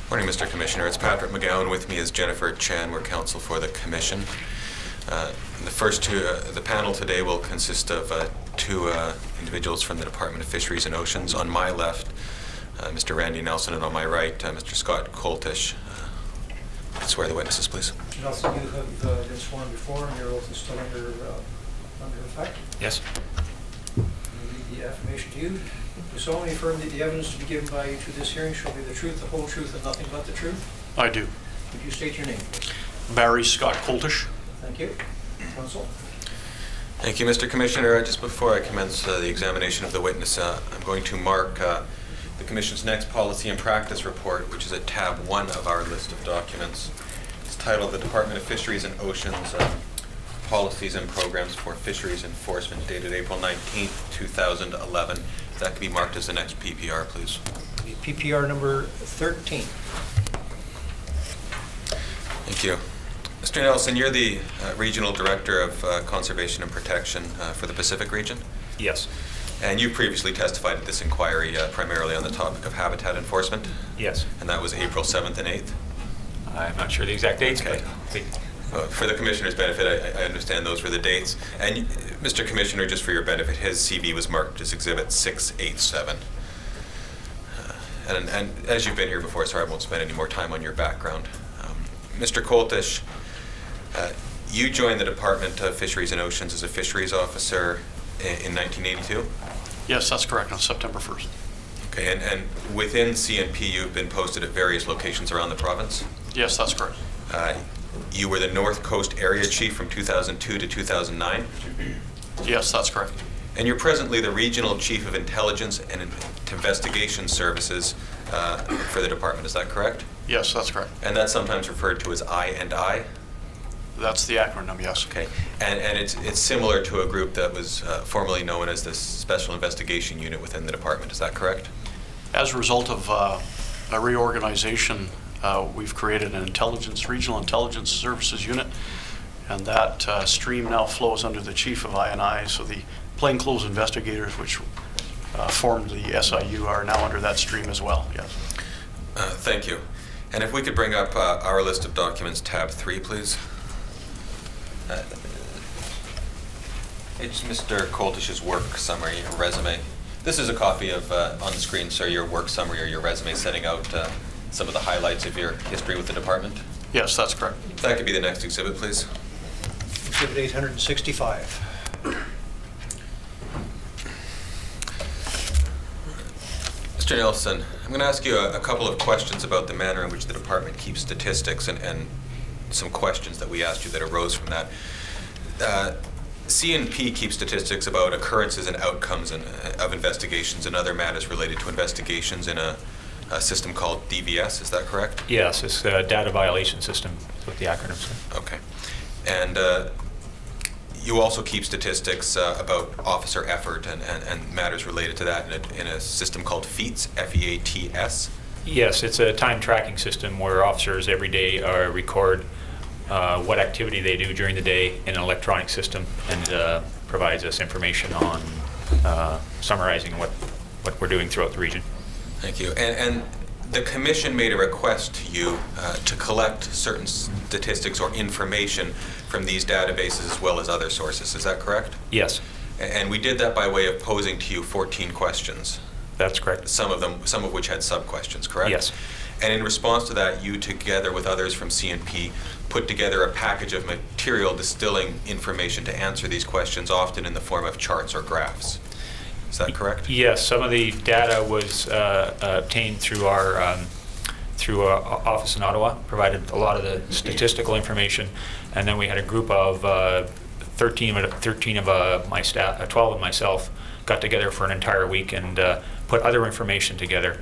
Morning, Mr. Commissioner. It's Patrick McGowan. With me is Jennifer Chan. We're counsel for the Commission. The panel today will consist of two individuals from the Department of Fisheries and Oceans. On my left, Mr. Randy Nelson, and on my right, Mr. Scott Coltish. Swear the witnesses, please. Mr. Nelson, you have been sworn before, and your oath is still under effect. Yes. I read the affirmation to you. You solemnly affirm that the evidence to be given by you to this hearing shall be the truth, the whole truth, and nothing but the truth? I do. Would you state your name, please? Barry Scott Coltish. Thank you. Counsel. Thank you, Mr. Commissioner. Just before I commence the examination of the witness, I'm going to mark the Commission's next policy and practice report, which is at tab 1 of our list of documents. It's titled The Department of Fisheries and Oceans Policies and Programs for Fisheries Enforcement, dated April 19th, 2011. That could be marked as the next PPR, please. PPR number 13. Thank you. Mr. Nelson, you're the Regional Director of Conservation and Protection for the Pacific region? Yes. And you previously testified at this inquiry primarily on the topic of habitat enforcement? Yes. And that was April 7th and 8th? I'm not sure the exact dates, Okay. but For the Commissioner's benefit, I understand those were the dates. And Mr. Commissioner, just for your benefit, his CV was marked as Exhibit 687. And as you've been here before, sorry, I won't spend any more time on your background. Mr. Coltish, you joined the Department of Fisheries and Oceans as a fisheries officer in 1982? yes, that's correct, on September 1st. Okay, and within CNP, you've been posted at various locations around the province? Yes, that's correct. You were the North Coast Area Chief from 2002 to 2009? Yes, that's correct. And you're presently the Regional Chief of Intelligence and Investigation Services for the department, is that correct? Yes, that's correct. And that's sometimes referred to as I&I? That's the acronym, yes. Okay, and it's similar to a group that was formerly known as the Special Investigation Unit within the department, is that correct? As a result of a reorganization, we've created an regional intelligence services unit, and that stream now flows under the Chief of I&I, so the plainclothes investigators, which formed the SIU, are now under that stream as well, yes. Thank you. And if we could bring up our list of documents, tab 3, please. It's Mr. Coltish's work summary, resume. This is a copy of, on the screen, sir, your work summary or your resume setting out some of the highlights of your history with the department. Yes, that's correct. That could be the next exhibit, please. Exhibit 865. Mr. Nelson, I'm going to ask you a couple of questions about the manner in which the department keeps statistics and some questions that we asked you that arose from that. CNP keeps statistics about occurrences and outcomes of investigations and other matters related to investigations in a system called DVS, is that correct? Yes, it's a data violation system, is what the acronym says. Okay. And you also keep statistics about officer effort and matters related to that in a system called FEATS, F-E-A-T-S? Yes, it's a time tracking system where officers every day record what activity they do during the day in an electronic system, and provides us information on summarizing what we're doing throughout the region. Thank you. And the Commission made a request to you to collect certain statistics or information from these databases as well as other sources. Is that correct? Yes. And we did that by way of posing to you 14 questions. That's correct. Some of which had sub-questions, correct? Yes. And in response to that, you, together with others from CNP, put together a package of material distilling information to answer these questions, often in the form of charts or graphs. Is that correct? Yes, some of the data was obtained through our office in Ottawa, provided a lot of the statistical information, and then we had a group of 13 of my staff, 12 of myself, got together for an entire week and put other information together.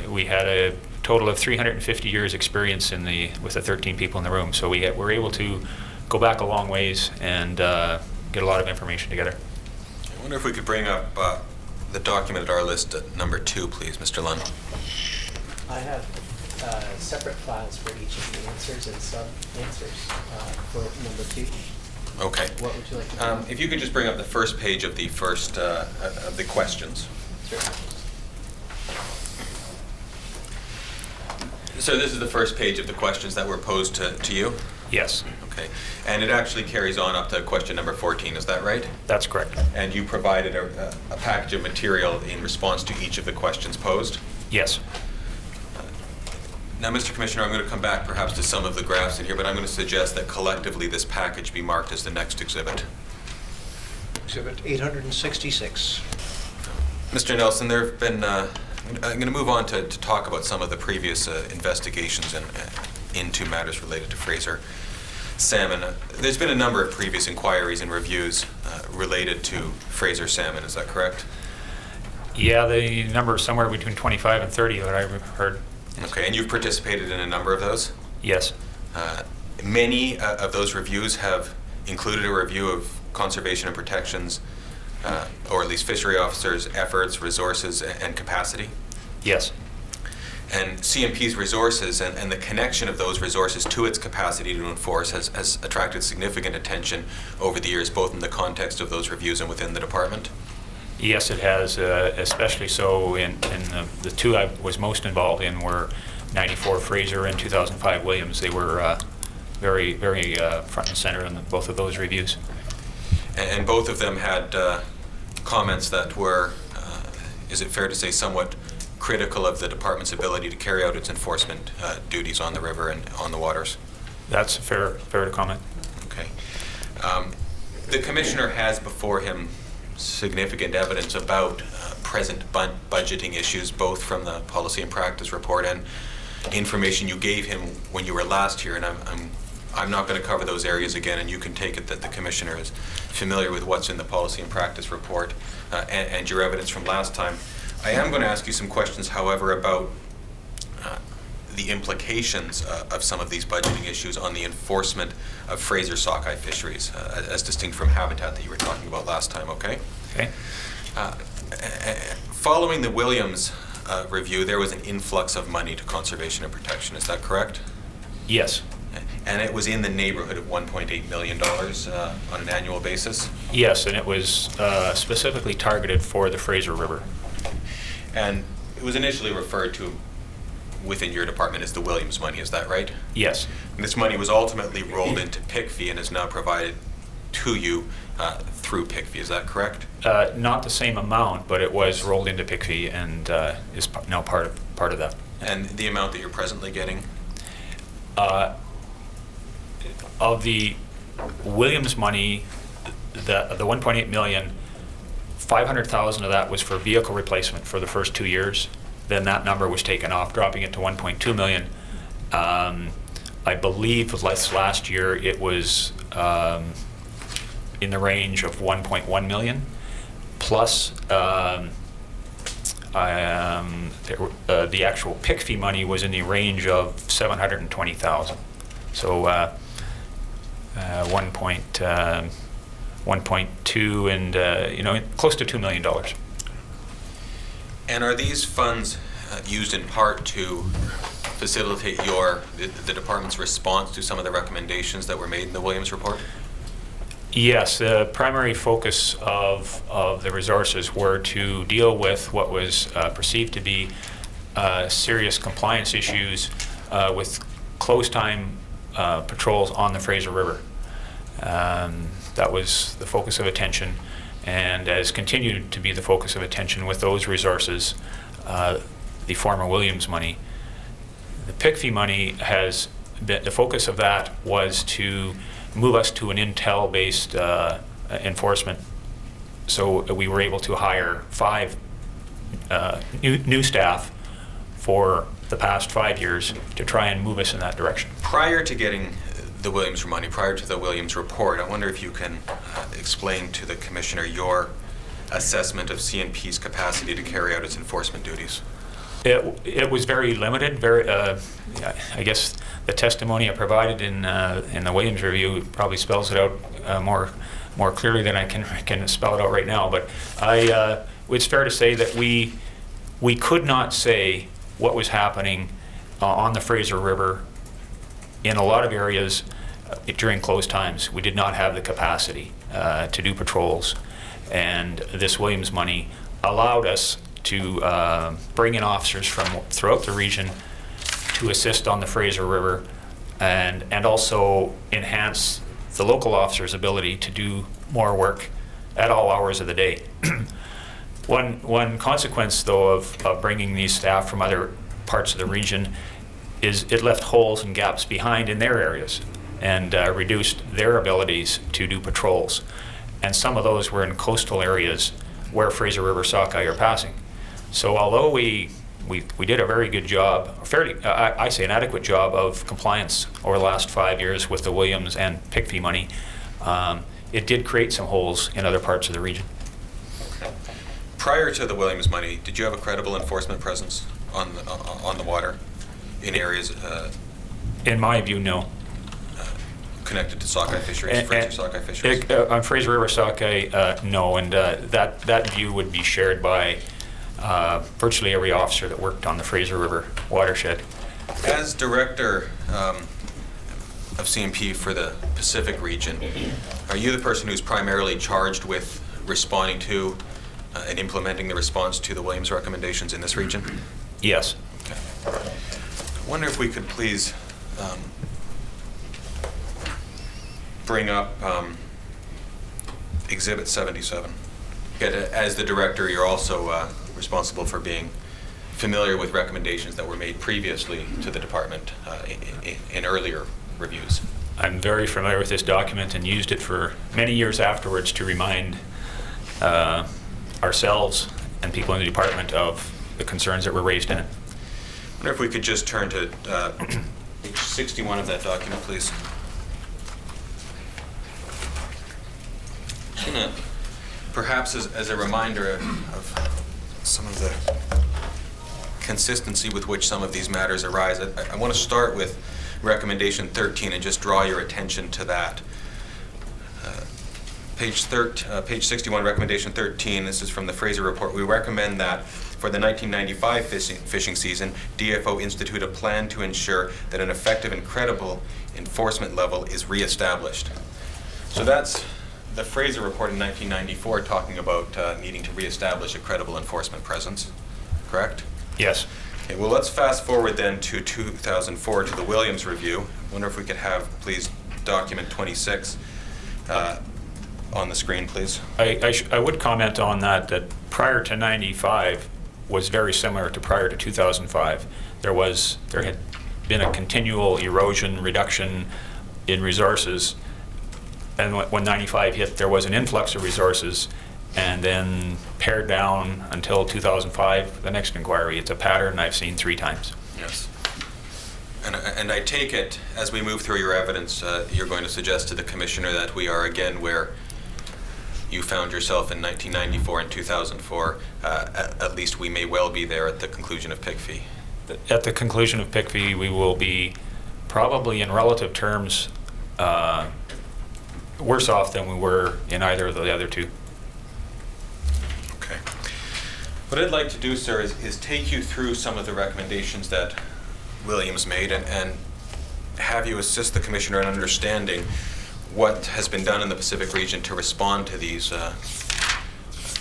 We had a total of 350 years experience with the 13 people in the room, so we were able to go back a long ways and get a lot of information together. I wonder if we could bring up the document at our list at number 2, please, Mr. Lund. I have separate files for each of the answers and sub-answers for number 2. Okay. What would you like to do? If you could just bring up the first page of the first of the questions. Sure. So this is the first page of the questions that were posed to you? Yes, Okay. And it actually carries on up to question number 14, is that right? that's correct. And you provided a package of material in response to each of the questions posed? Yes. Now, Mr. Commissioner, I'm going to come back perhaps to some of the graphs in here, but I'm going to suggest that collectively this package be marked as the next exhibit. Exhibit 866. Mr. Nelson, there have been, I'm going to move on to talk about some of the previous investigations into matters related to Fraser salmon. There's been a number of previous inquiries and reviews related to Fraser salmon, is that correct? Yeah, the number is somewhere between 25 and 30 that I've heard. Okay, and you've participated in a number of those? Yes. Many of those reviews have included a review of conservation and protections, or at least fishery officers' efforts, resources, and capacity. Yes. And CMP's resources and the connection of those resources to its capacity to enforce has attracted significant attention over the years, both in the context of those reviews and within the department. Yes, it has, especially so in the two I was most involved in were 94 Fraser and 2005 Williams. They were very, very front and center in both of those reviews. And both of them had comments that were, is it fair to say, somewhat critical of the department's ability to carry out its enforcement duties on the river and on the waters? That's fair to comment. Okay. The commissioner has before him significant evidence about present budgeting issues, both from the policy and practice report and information you gave him when you were last here, and I'm not going to cover those areas again, and you can take it that the commissioner is familiar with what's in the policy and practice report and your evidence from last time. I am going to ask you some questions, however, about the implications of some of these budgeting issues on the enforcement of Fraser sockeye fisheries, as distinct from habitat that you were talking about last time, okay? Okay. Following the Williams review, there was an influx of money to conservation and protection, is that correct? Yes. And it was in the neighborhood of $1.8 million on an annual basis? Yes, and it was specifically targeted for the Fraser River. And it was initially referred to within your department as the Williams money, is that right? Yes. And this money was ultimately rolled into PICFI and is now provided to you through PICFI, is that correct? Not the same amount, but it was rolled into PICFI and is now part of that. And the amount that you're presently getting? Of the Williams money, the 1.8 million, 500,000 of that was for vehicle replacement for the first 2 years. Then that number was taken off, dropping it to 1.2 million. I believe last year it was in the range of 1.1 million, plus the actual PICFI money was in the range of 720,000. So 1.2 and close to $2 million. And are these funds used in part to facilitate the department's response to some of the recommendations that were made in the Williams report? Yes, the primary focus of the resources were to deal with what was perceived to be serious compliance issues with close time patrols on the Fraser River. That was the focus of attention, and has continued to be the focus of attention with those resources, the former Williams money. The PICFI money has been, the focus of that was to move us to an intel-based enforcement. So we were able to hire 5 new staff for the past 5 years to try and move us in that direction. Prior to getting the Williams money, prior to the Williams report, I wonder if you can explain to the Commissioner your assessment of CNP's capacity to carry out its enforcement duties. It was very limited. Very, I guess the testimony I provided in the Williams review probably spells it out more clearly than I can spell it out right now. But it's fair to say that we could not say what was happening on the Fraser River in a lot of areas during closed times. We did not have the capacity to do patrols, and this Williams money allowed us to bring in officers from throughout the region to assist on the Fraser River and also enhance the local officers' ability to do more work at all hours of the day. One consequence, though, of bringing these staff from other parts of the region is it left holes and gaps behind in their areas and reduced their abilities to do patrols. And some of those were in coastal areas where Fraser River sockeye are passing. So although we did a very good job, I say an adequate job of compliance over the last 5 years with the Williams and PICFI money, it did create some holes in other parts of the region. Prior to the Williams money, did you have a credible enforcement presence on the water in areas In my view, no. connected to sockeye fisheries, Fraser sockeye fisheries? On Fraser River sockeye, no, and that view would be shared by virtually every officer that worked on the Fraser River watershed. As director of CMP for the Pacific region, are you the person who's primarily charged with responding to and implementing the response to the Williams recommendations in this region? Yes. Okay. I wonder if we could please bring up Exhibit 77. As the director, you're also responsible for being familiar with recommendations that were made previously to the department in earlier reviews. I'm very familiar with this document and used it for many years afterwards to remind ourselves and people in the department of the concerns that were raised in it. I wonder if we could just turn to page 61 of that document, please. Perhaps as a reminder of some of the consistency with which some of these matters arise, I want to start with recommendation 13 and just draw your attention to that. Page 61, recommendation 13, this is from the Fraser report. We recommend that for the 1995 fishing season, DFO institute a plan to ensure that an effective and credible enforcement level is reestablished. So that's the Fraser report in 1994 talking about needing to reestablish a credible enforcement presence, correct? Yes. Okay, well, let's fast forward then to 2004 to the Williams review. I wonder if we could have, please, document 26 on the screen, please. I would comment on that prior to 95 was very similar to prior to 2005. There had been a continual erosion, reduction in resources, and when 95 hit, there was an influx of resources, and then pared down until 2005, the next inquiry. It's a pattern I've seen 3 times. Yes. And I take it, as we move through your evidence, you're going to suggest to the Commissioner that we are again where you found yourself in 1994 and 2004. At least we may well be there at the conclusion of PICFI. At the conclusion of PICFI, we will be probably in relative terms worse off than we were in either of the other 2. Okay. What I'd like to do, sir, is take you through some of the recommendations that Williams made and have you assist the Commissioner in understanding what has been done in the Pacific region to respond to these,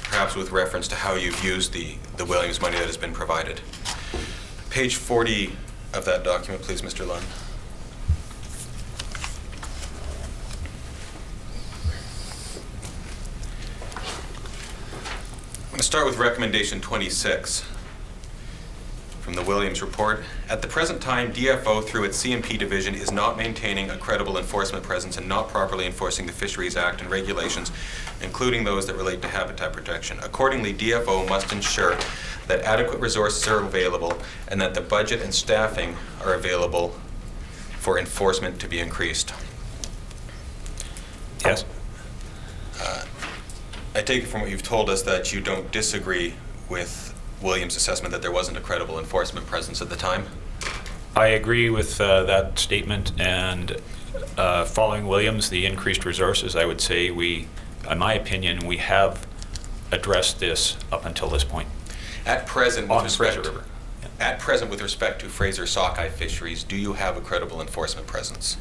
perhaps with reference to how you've used the Williams money that has been provided. Page 40 of that document, please, Mr. Lund. I'm going to start with recommendation 26 from the Williams report. At the present time, DFO, through its CMP division, is not maintaining a credible enforcement presence and not properly enforcing the Fisheries Act and regulations, including those that relate to habitat protection. Accordingly, DFO must ensure that adequate resources are available and that the budget and staffing are available for enforcement to be increased. Yes. I take it from what you've told us that you don't disagree with Williams' assessment that there wasn't a credible enforcement presence at the time? I agree with that statement, and following Williams, the increased resources, I would say in my opinion, we have addressed this up until this point. At present, on the Fraser River. At present, with respect to Fraser sockeye fisheries, do you have a credible enforcement presence?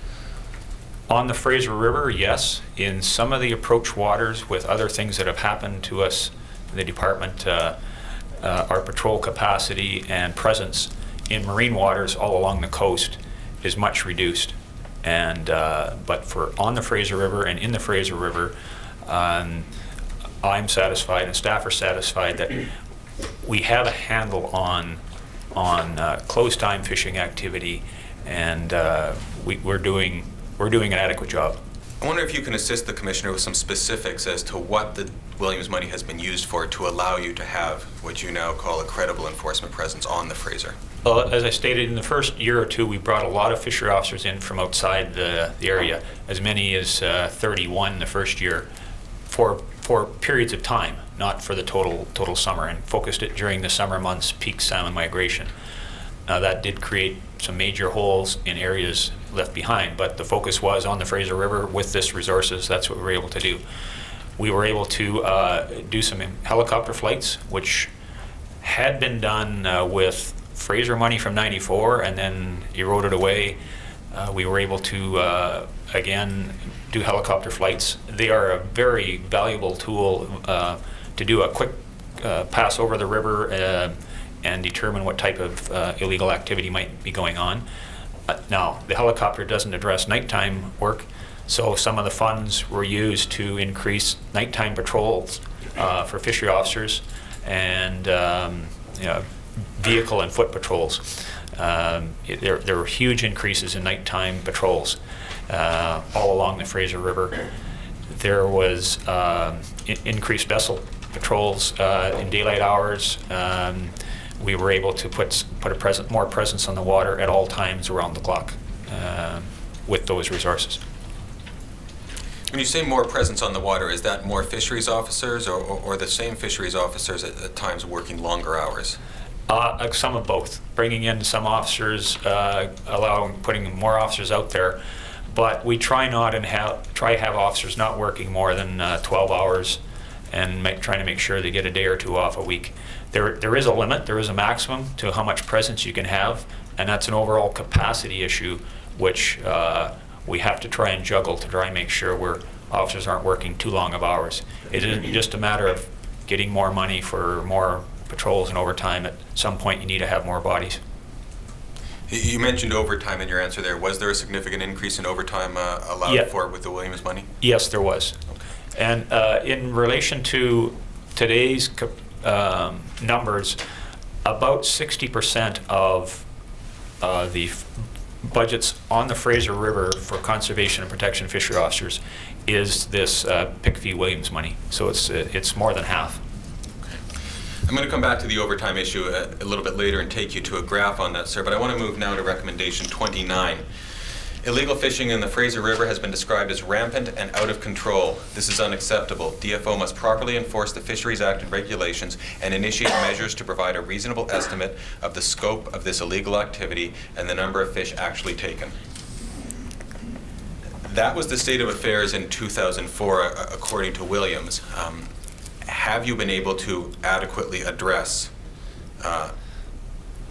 On the Fraser River, yes. In some of the approach waters with other things that have happened to us in the department, our patrol capacity and presence in marine waters all along the coast is much reduced. And but for on the Fraser River and in the Fraser River, I'm satisfied and staff are satisfied that we have a handle on close time fishing activity, and we're doing an adequate job. I wonder if you can assist the Commissioner with some specifics as to what the Williams money has been used for to allow you to have what you now call a credible enforcement presence on the Fraser. Well, as I stated, in the first year or two, we brought a lot of fishery officers in from outside the area, as many as 31 the first year, for periods of time, not for the total summer, and focused it during the summer months, peak salmon migration. That did create some major holes in areas left behind, but the focus was on the Fraser River with this resources. That's what we were able to do. We were able to do some helicopter flights, which had been done with Fraser money from ~94 and then eroded away. We were able to again do helicopter flights. They are a very valuable tool to do a quick pass over the river and determine what type of illegal activity might be going on. Now, the helicopter doesn't address nighttime work, so some of the funds were used to increase nighttime patrols for fishery officers and vehicle and foot patrols. There were huge increases in nighttime patrols all along the Fraser River. There was increased vessel patrols in daylight hours. We were able to put more presence on the water at all times around the clock with those resources. When you say more presence on the water, is that more fisheries officers or the same fisheries officers at times working longer hours? Some of both. Bringing in some officers, putting more officers out there, but we try to have officers not working more than 12 hours and trying to make sure they get a day or two off a week. There is a limit, there is a maximum to how much presence you can have, and that's an overall capacity issue, which we have to try and juggle to try and make sure officers aren't working too long of hours. It isn't just a matter of getting more money for more patrols and overtime. At some point you need to have more bodies. You mentioned overtime in your answer there. Was there a significant increase in overtime allowed for with the Williams money? Yes, there was. Okay. And in relation to today's numbers, about 60% of the budgets on the Fraser River for conservation and protection fishery officers is this pick fee Williams money. So it's more than half. I'm going to come back to the overtime issue a little bit later and take you to a graph on that, sir, but I want to move now to recommendation 29. Illegal fishing in the Fraser River has been described as rampant and out of control. This is unacceptable. DFO must properly enforce the Fisheries Act and regulations and initiate measures to provide a reasonable estimate of the scope of this illegal activity and the number of fish actually taken. That was the state of affairs in 2004, according to Williams. Have you been able to adequately address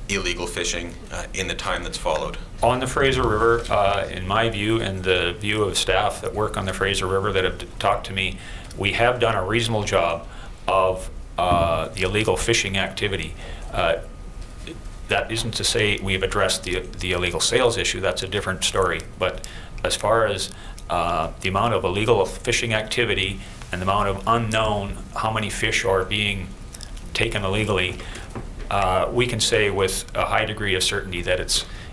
illegal fishing in the time that's followed? On the Fraser River, in my view and the view of staff that work on the Fraser River that have talked to me, we have done a reasonable job of the illegal fishing activity. That isn't to say we've addressed the illegal sales issue. That's a different story. But as far as the amount of illegal fishing activity and the amount of unknown, how many fish are being taken illegally, we can say with a high degree of certainty that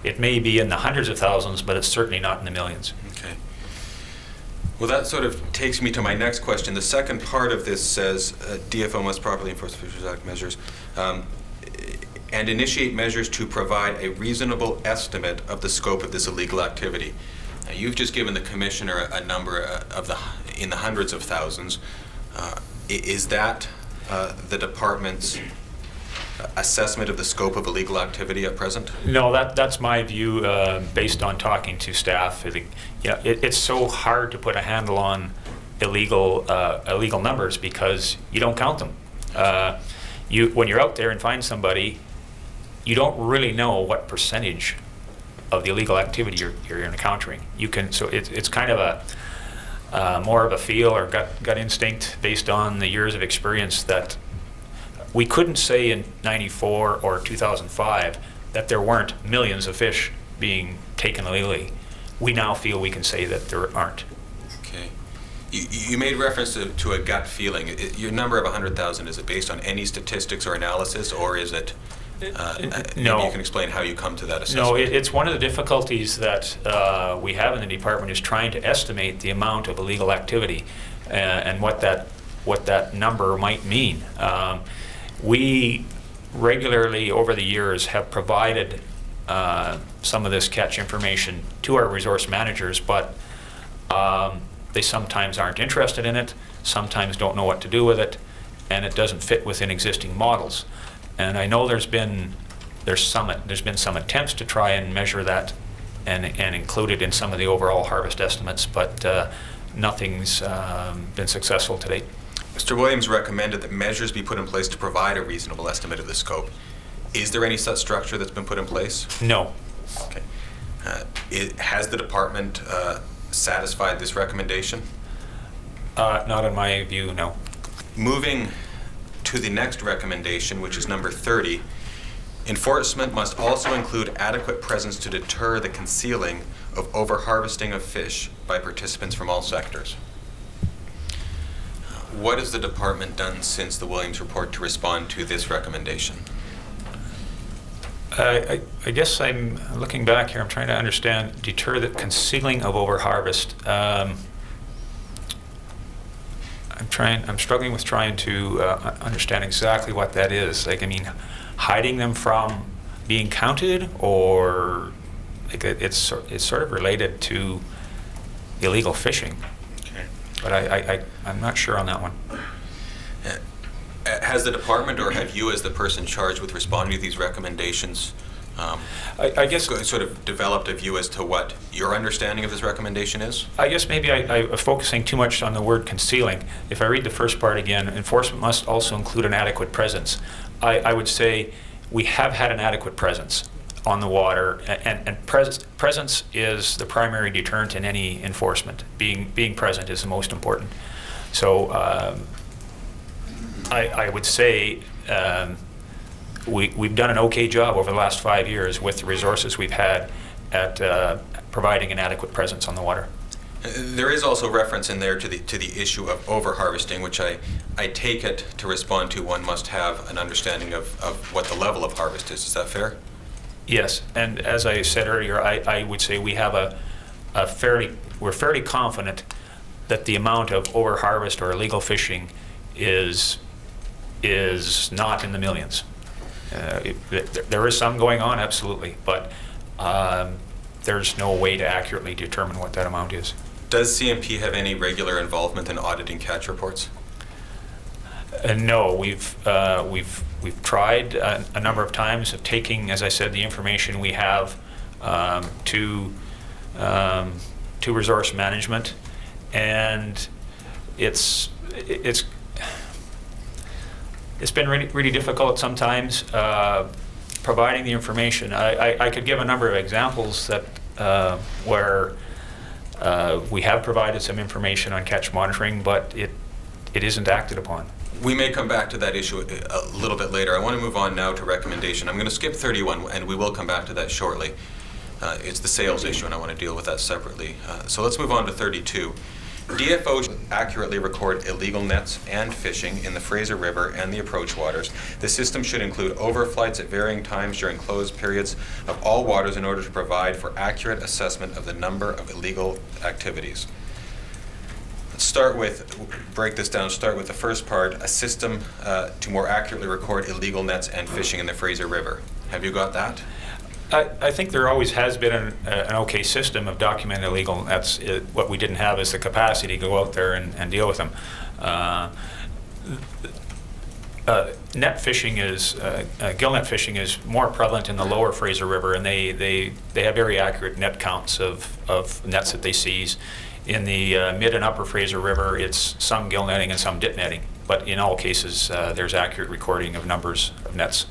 it may be in the hundreds of thousands, but it's certainly not in the millions. Okay. Well, that sort of takes me to my next question. The second part of this says DFO must properly enforce the Fisheries Act measures and initiate measures to provide a reasonable estimate of the scope of this illegal activity. Now, you've just given the Commissioner a number in the hundreds of thousands. Is that the Department's assessment of the scope of illegal activity at present? No, that's my view based on talking to staff. It's so hard to put a handle on illegal numbers because you don't count them. When you're out there and find somebody, you don't really know what percentage of the illegal activity you're encountering. It's kind of a more of a feel or gut instinct based on the years of experience that we couldn't say in '94 or 2005 that there weren't millions of fish being taken illegally. We now feel we can say that there aren't. Okay. You made reference to a gut feeling. Your number of 100,000, is it based on any statistics or analysis, or is it, No. maybe you can explain how you come to that assessment? No, it's one of the difficulties that we have in the department is trying to estimate the amount of illegal activity and what that number might mean. We regularly over the years have provided some of this catch information to our resource managers, but they sometimes aren't interested in it, sometimes don't know what to do with it, and it doesn't fit within existing models. And I know there's been some attempts to try and measure that and include it in some of the overall harvest estimates, but nothing's been successful to date. Mr. Williams recommended that measures be put in place to provide a reasonable estimate of the scope. Is there any such structure that's been put in place? No. Okay. Has the department satisfied this recommendation? Not in my view, no. Moving to the next recommendation, which is number 30, enforcement must also include adequate presence to deter the concealing of overharvesting of fish by participants from all sectors. What has the department done since the Williams report to respond to this recommendation? I guess I'm looking back here, I'm trying to understand, deter the concealing of overharvest. I'm struggling with trying to understand exactly what that is. Like, I mean, hiding them from being counted, or like it's sort of related to illegal fishing. Okay. But I'm not sure on that one. Has the department, or have you as the person charged with responding to these recommendations, I guess sort of developed a view as to what your understanding of this recommendation is? I guess maybe I'm focusing too much on the word concealing. If I read the first part again, enforcement must also include an adequate presence. I would say we have had an adequate presence on the water, and presence is the primary deterrent in any enforcement. Being present is the most important. So I would say we've done an okay job over the last 5 years with the resources we've had at providing an adequate presence on the water. There is also reference in there to the issue of overharvesting, which I take it to respond to one must have an understanding of what the level of harvest is. Is that fair? Yes, and as I said earlier, I would say we have we're fairly confident that the amount of overharvest or illegal fishing is not in the millions. There is some going on, absolutely, but there's no way to accurately determine what that amount is. Does CMP have any regular involvement in auditing catch reports? No, we've tried a number of times of taking, as I said, the information we have to resource management, and it's been really difficult sometimes providing the information. I could give a number of examples that where we have provided some information on catch monitoring, but it isn't acted upon. We may come back to that issue a little bit later. I want to move on now to recommendation. I'm going to skip 31, and we will come back to that shortly. It's the sales issue, and I want to deal with that separately. So let's move on to 32. DFOs accurately record illegal nets and fishing in the Fraser River and the approach waters. The system should include overflights at varying times during closed periods of all waters in order to provide for accurate assessment of the number of illegal activities. Start with the first part, a system to more accurately record illegal nets and fishing in the Fraser River. Have you got that? I think there always has been an okay system of documenting illegal nets. What we didn't have is the capacity to go out there and deal with them. Net fishing is, gill net fishing is more prevalent in the lower Fraser River, and they have very accurate net counts of nets that they seize. In the mid and upper Fraser River, it's some gill netting and some dip netting, but in all cases, there's accurate recording of numbers of nets.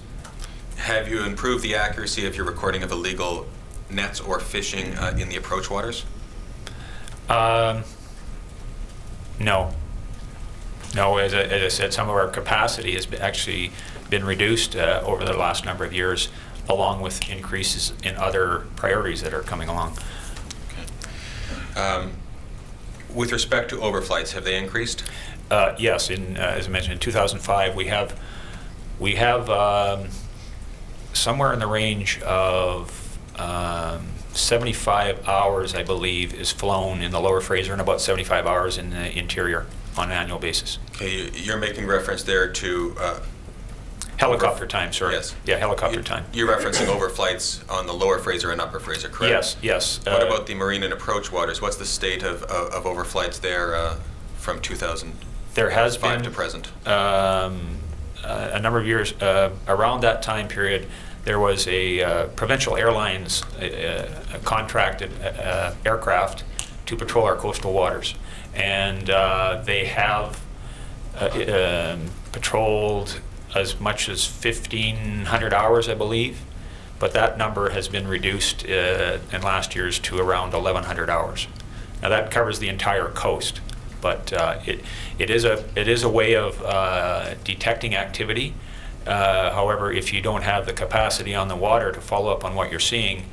Have you improved the accuracy of your recording of illegal nets or fishing in the approach waters? No. No, as I said, some of our capacity has actually been reduced over the last number of years. along with increases in other priorities that are coming along. With respect to overflights, have they increased? Yes, as I mentioned, in 2005, we have somewhere in the range of 75 hours, I believe, is flown in the Lower Fraser and about 75 hours in the interior on an annual basis. Okay, you're making reference there to Helicopter time, sorry. Yes. Yeah, helicopter time. You're referencing overflights on the Lower Fraser and Upper Fraser, correct? Yes, yes. What about the marine and approach waters? What's the state of overflights there from 2005 there has been to present? a number of years around that time period. There was a Provincial Airlines contracted aircraft to patrol our coastal waters, and they have patrolled as much as 1,500 hours, I believe, but that number has been reduced in last year's to around 1,100 hours. Now that covers the entire coast, but it is a way of detecting activity. However, if you don't have the capacity on the water to follow up on what you're seeing,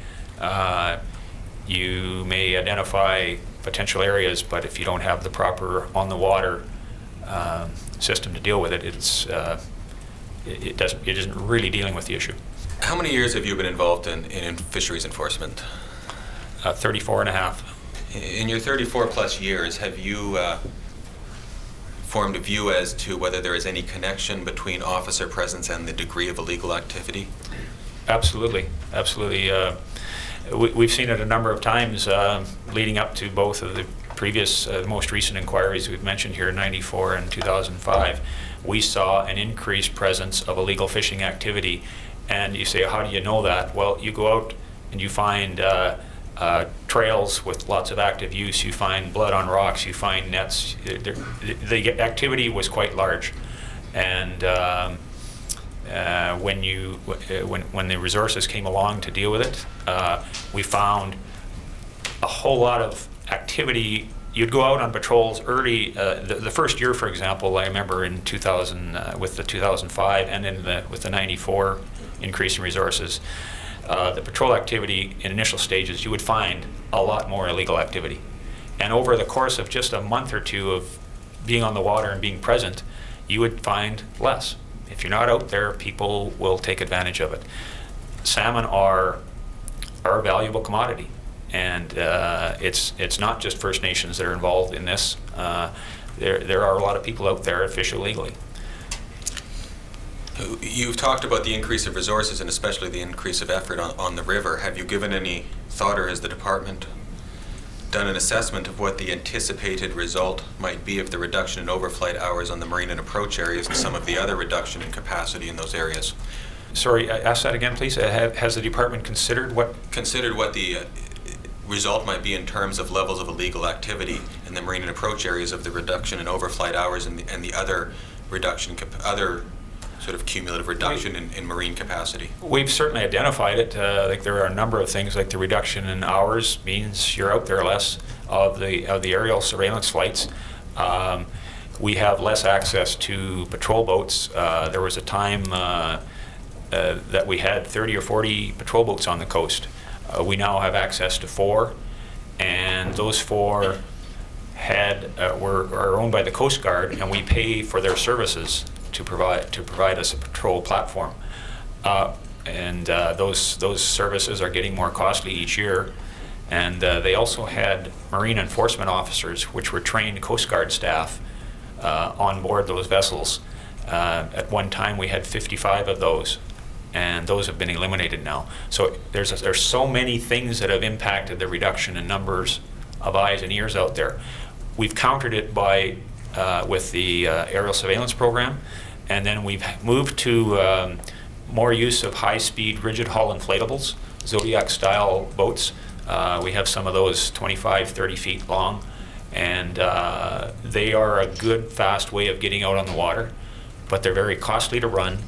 you may identify potential areas, but if you don't have the proper on-the-water system to deal with it, it isn't really dealing with the issue. How many years have you been involved in fisheries enforcement? 34 and a half. In your 34 plus years, have you formed a view as to whether there is any connection between officer presence and the degree of illegal activity? Absolutely, absolutely. We've seen it a number of times leading up to both of the previous, most recent inquiries we've mentioned here, 94 and 2005. We saw an increased presence of illegal fishing activity. And you say, how do you know that? Well, you go out and you find trails with lots of active use. You find blood on rocks. You find nets. The activity was quite large. And when the resources came along to deal with it, we found a whole lot of activity. You'd go out on patrols early. The first year, for example, I remember in 2000 with the 2005 and with the 94 increase in resources, the patrol activity in initial stages, you would find a lot more illegal activity. And over the course of just a month or two of being on the water and being present, you would find less. If you're not out there, people will take advantage of it. Salmon are a valuable commodity. And it's not just First Nations that are involved in this. There are a lot of people out there that fish illegally. You've talked about the increase of resources and especially the increase of effort on the river. Have you given any thought, or has the department done an assessment of what the anticipated result might be of the reduction in overflight hours on the marine and approach areas and some of the other reduction in capacity in those areas? Sorry, ask that again, please. Has the department considered what the result might be in terms of levels of illegal activity in the marine and approach areas of the reduction in overflight hours and the other reduction, other sort of cumulative reduction in marine capacity? We've certainly identified it. Like there are a number of things, like the reduction in hours means you're out there less of the aerial surveillance flights. We have less access to patrol boats. There was a time that we had 30 or 40 patrol boats on the coast. We now have access to 4, and those 4 are owned by the Coast Guard, and we pay for their services to provide us a patrol platform. And those services are getting more costly each year. And they also had marine enforcement officers, which were trained Coast Guard staff on board those vessels. At one time, we had 55 of those. And those have been eliminated now. So there's so many things that have impacted the reduction in numbers of eyes and ears out there. We've countered it with the aerial surveillance program, and then we've moved to more use of high-speed rigid hull inflatables, Zodiac-style boats. We have some of those 25, 30 feet long, and they are a good, fast way of getting out on the water, but they're very costly to run.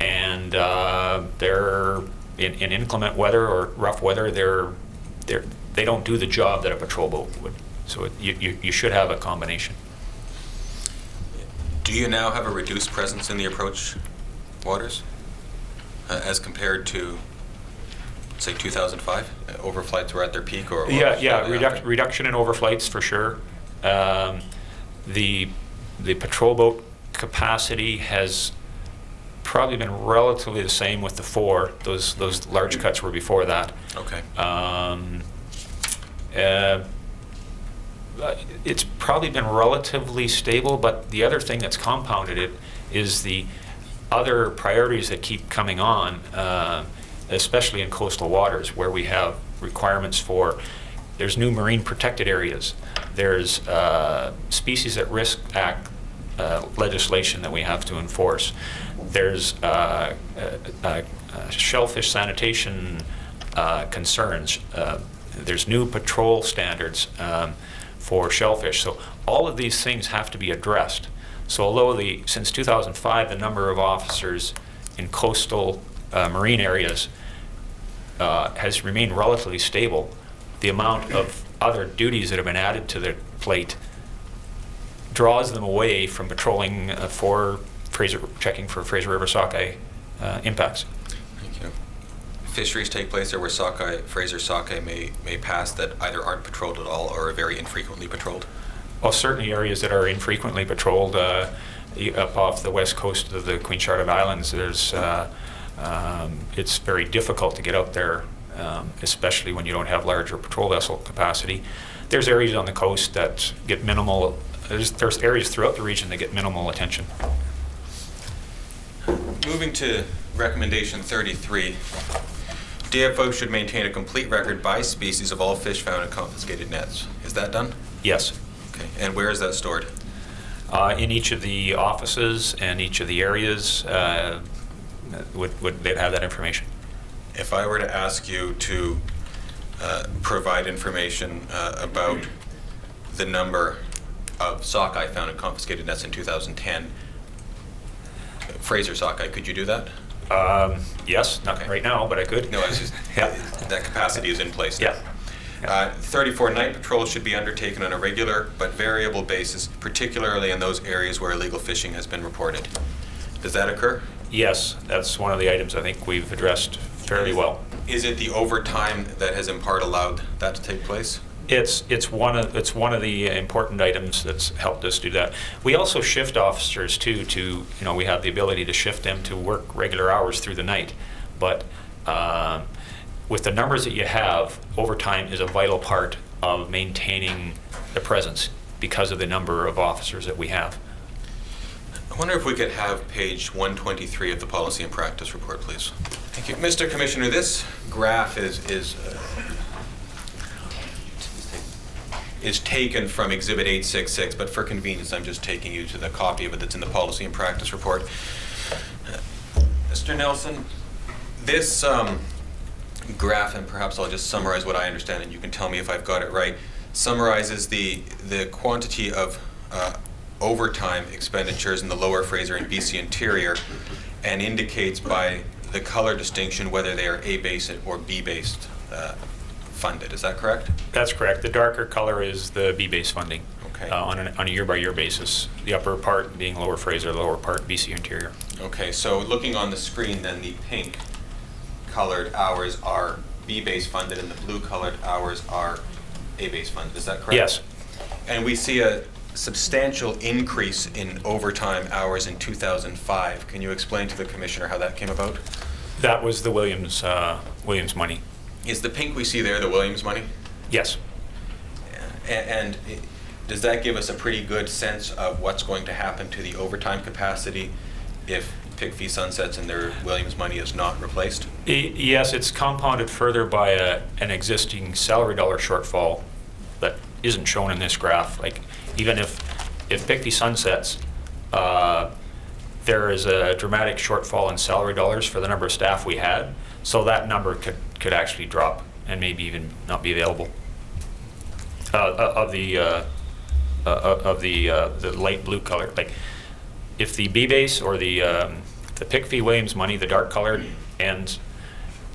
And they're in inclement weather or rough weather. They don't do the job that a patrol boat would. So you should have a combination. Do you now have a reduced presence in the approach waters as compared to say 2005? Overflights were at their peak, or Yeah, slightly after? reduction in overflights for sure. The patrol boat capacity has probably been relatively the same with the 4. Those large cuts were before that. Okay. It's probably been relatively stable, but the other thing that's compounded it is the other priorities that keep coming on, especially in coastal waters, where we have requirements for, there's new marine protected areas, there's Species at Risk Act legislation that we have to enforce, there's shellfish sanitation concerns, there's new patrol standards for shellfish. So all of these things have to be addressed. So although since 2005, the number of officers in coastal marine areas has remained relatively stable, the amount of other duties that have been added to their plate draws them away from patrolling checking for Fraser River sockeye impacts. Thank you. Fisheries take place there where Fraser sockeye may pass that either aren't patrolled at all or are very infrequently patrolled? Well, certainly areas that are infrequently patrolled, up off the west coast of the Queen Charlotte Islands, it's very difficult to get out there, especially when you don't have larger patrol vessel capacity. There's areas on the coast that get minimal, there's areas throughout the region that get minimal attention. Moving to recommendation 33, DFO should maintain a complete record by species of all fish found in confiscated nets. Is that done? Yes. Okay, and where is that stored? In each of the offices and each of the areas, would they have that information? If I were to ask you to provide information about the number of sockeye found in confiscated nets in 2010, Fraser sockeye, could you do that? Yes, not Okay. right now, but I could. No, it's just Yeah. that capacity is in place now. Yeah. 34, night patrols should be undertaken on a regular but variable basis, particularly in those areas where illegal fishing has been reported. Does that occur? Yes, that's one of the items I think we've addressed fairly well. Is it the overtime that has in part allowed that to take place? It's one of the important items that's helped us do that. We also shift officers too. We have the ability to shift them to work regular hours through the night, but with the numbers that you have, overtime is a vital part of maintaining the presence because of the number of officers that we have. I wonder if we could have page 123 of the policy and practice report, please. Thank you. Mr. Commissioner, this graph is taken from Exhibit 866, but for convenience, I'm just taking you to the copy of it that's in the policy and practice report. Mr. Nelson, this graph, and perhaps I'll just summarize what I understand, and you can tell me if I've got it right, summarizes the quantity of overtime expenditures in the Lower Fraser and BC Interior, and indicates by the color distinction whether they are A-based or B-based funded. Is that correct? That's correct. The darker color is the B-base funding. Okay. On a year-by-year basis. The upper part being Lower Fraser, the lower part BC Interior. Okay, so looking on the screen, then the pink colored hours are B-base funded and the blue colored hours are A-base funded. Is that correct? Yes. And we see a substantial increase in overtime hours in 2005. Can you explain to the Commissioner how that came about? That was the Williams money. Is the pink we see there the Williams money? Yes. And does that give us a pretty good sense of what's going to happen to the overtime capacity if pig fee sunsets and their Williams money is not replaced? Yes, it's compounded further by an existing salary dollar shortfall that isn't shown in this graph. Like, even if pig fee sunsets, there is a dramatic shortfall in salary dollars for the number of staff we had, so that number could actually drop and maybe even not be available. Of the light blue color, like if the B-base or the pig fee Williams money, the dark colored ends,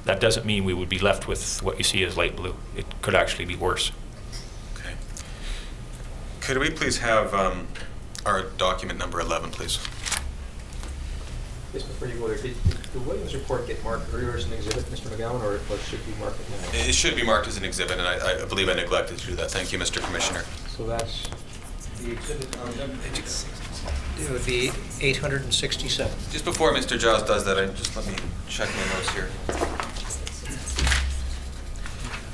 that doesn't mean we would be left with what you see as light blue. It could actually be worse. Okay. Could we please have our document number 11, please? Just before you go there, did the Williams report get marked earlier as an exhibit, Mr. McGowan, or should be marked now? It should be marked as an exhibit, and I believe I neglected to do that. Thank you, Mr. Commissioner. So that's the exhibit on It would be 867. Just before Mr. Giles does that, just let me check my notes here.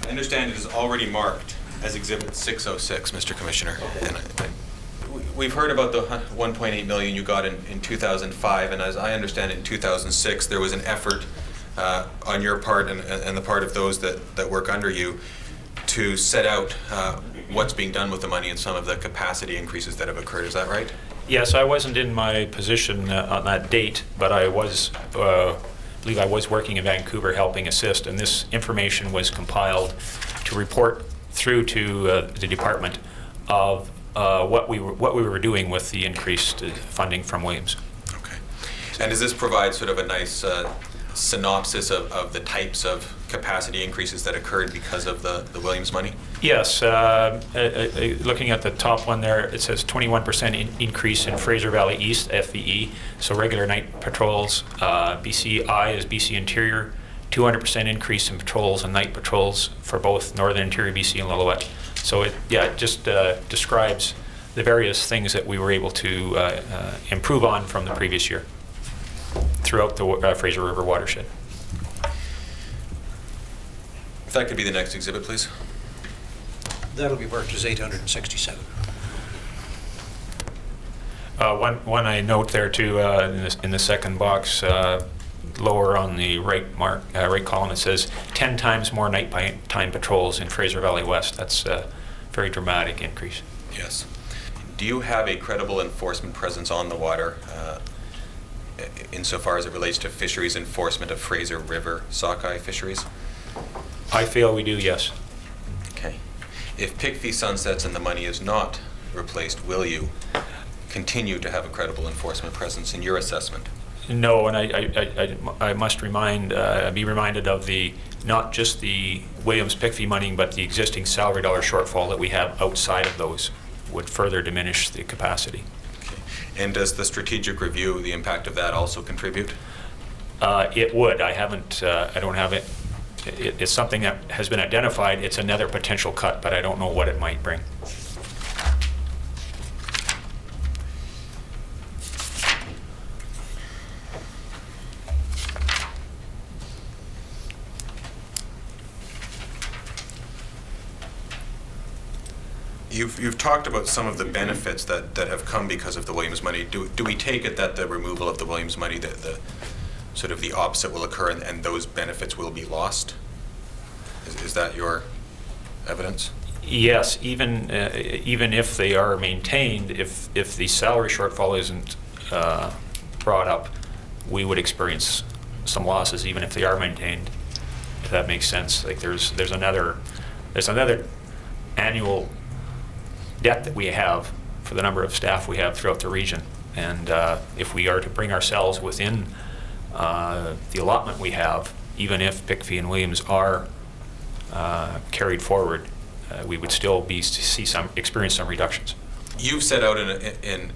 I understand it is already marked as Exhibit 606, Mr. Commissioner. And we've heard about the 1.8 million you got in 2005, and as I understand it, in 2006, there was an effort on your part and the part of those that work under you to set out what's being done with the money and some of the capacity increases that have occurred. Is that right? Yes, I wasn't in my position on that date, but I believe I was working in Vancouver helping assist, and this information was compiled to report through to the department of what we were doing with the increased funding from Williams. Okay. And does this provide sort of a nice synopsis of the types of capacity increases that occurred because of the Williams money? Yes, looking at the top one there, it says 21% increase in Fraser Valley East, FVE, so regular night patrols. BCI is BC Interior, 200% increase in patrols and night patrols for both Northern Interior BC and Lillooet. So it just describes the various things that we were able to improve on from the previous year throughout the Fraser River watershed. If that could be the next exhibit, please. That'll be marked as 867. One I note there too in the second box, lower on the right column, it says 10 times more nighttime patrols in Fraser Valley West. That's a very dramatic increase. Yes. Do you have a credible enforcement presence on the water insofar as it relates to fisheries enforcement of Fraser River sockeye fisheries? I feel we do, yes. Okay. If pick fee sunsets and the money is not replaced, will you continue to have a credible enforcement presence in your assessment? No, and I must be reminded of not just the Williams pick fee money, but the existing salary dollar shortfall that we have outside of those would further diminish the capacity. Okay. And does the strategic review, the impact of that also contribute? It would. I don't have it. It's something that has been identified. It's another potential cut, but I don't know what it might bring. You've talked about some of the benefits that have come because of the Williams money. Do we take it that the removal of the Williams money, the sort of the opposite will occur and those benefits will be lost? Is that your evidence? Yes, even if they are maintained, if the salary shortfall isn't brought up, we would experience some losses even if they are maintained, if that makes sense. Like there's another annual debt that we have for the number of staff we have throughout the region, and if we are to bring ourselves within the allotment we have, even if pick fee and Williams are carried forward, we would still experience some reductions. You've set out in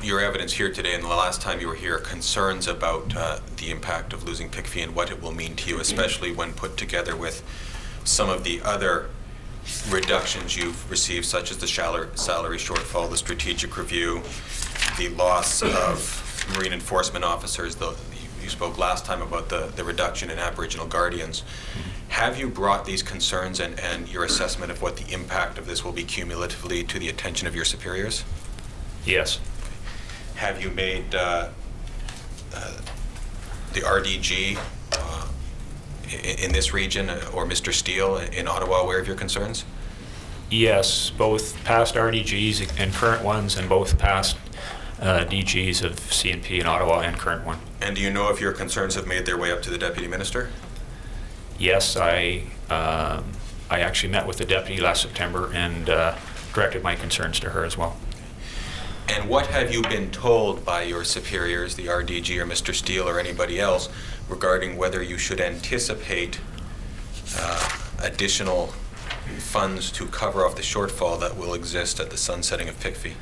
your evidence here today and the last time you were here concerns about the impact of losing pick fee and what it will mean to you, especially when put together with some of the other reductions you've received, such as the salary shortfall, the strategic review, the loss of marine enforcement officers. You spoke last time about the reduction in Aboriginal guardians. Have you brought these concerns and your assessment of what the impact of this will be cumulatively to the attention of your superiors? Yes. Have you made the RDG in this region or Mr. Steele in Ottawa aware of your concerns? Yes, both past RDGs and current ones, and both past DGs of CNP in Ottawa and current one. And do you know if your concerns have made their way up to the Deputy Minister? Yes, I actually met with the Deputy last September and directed my concerns to her as well. And what have you been told by your superiors, the RDG or Mr. Steele or anybody else, regarding whether you should anticipate additional funds to cover off the shortfall that will exist at the sunsetting of pick fee?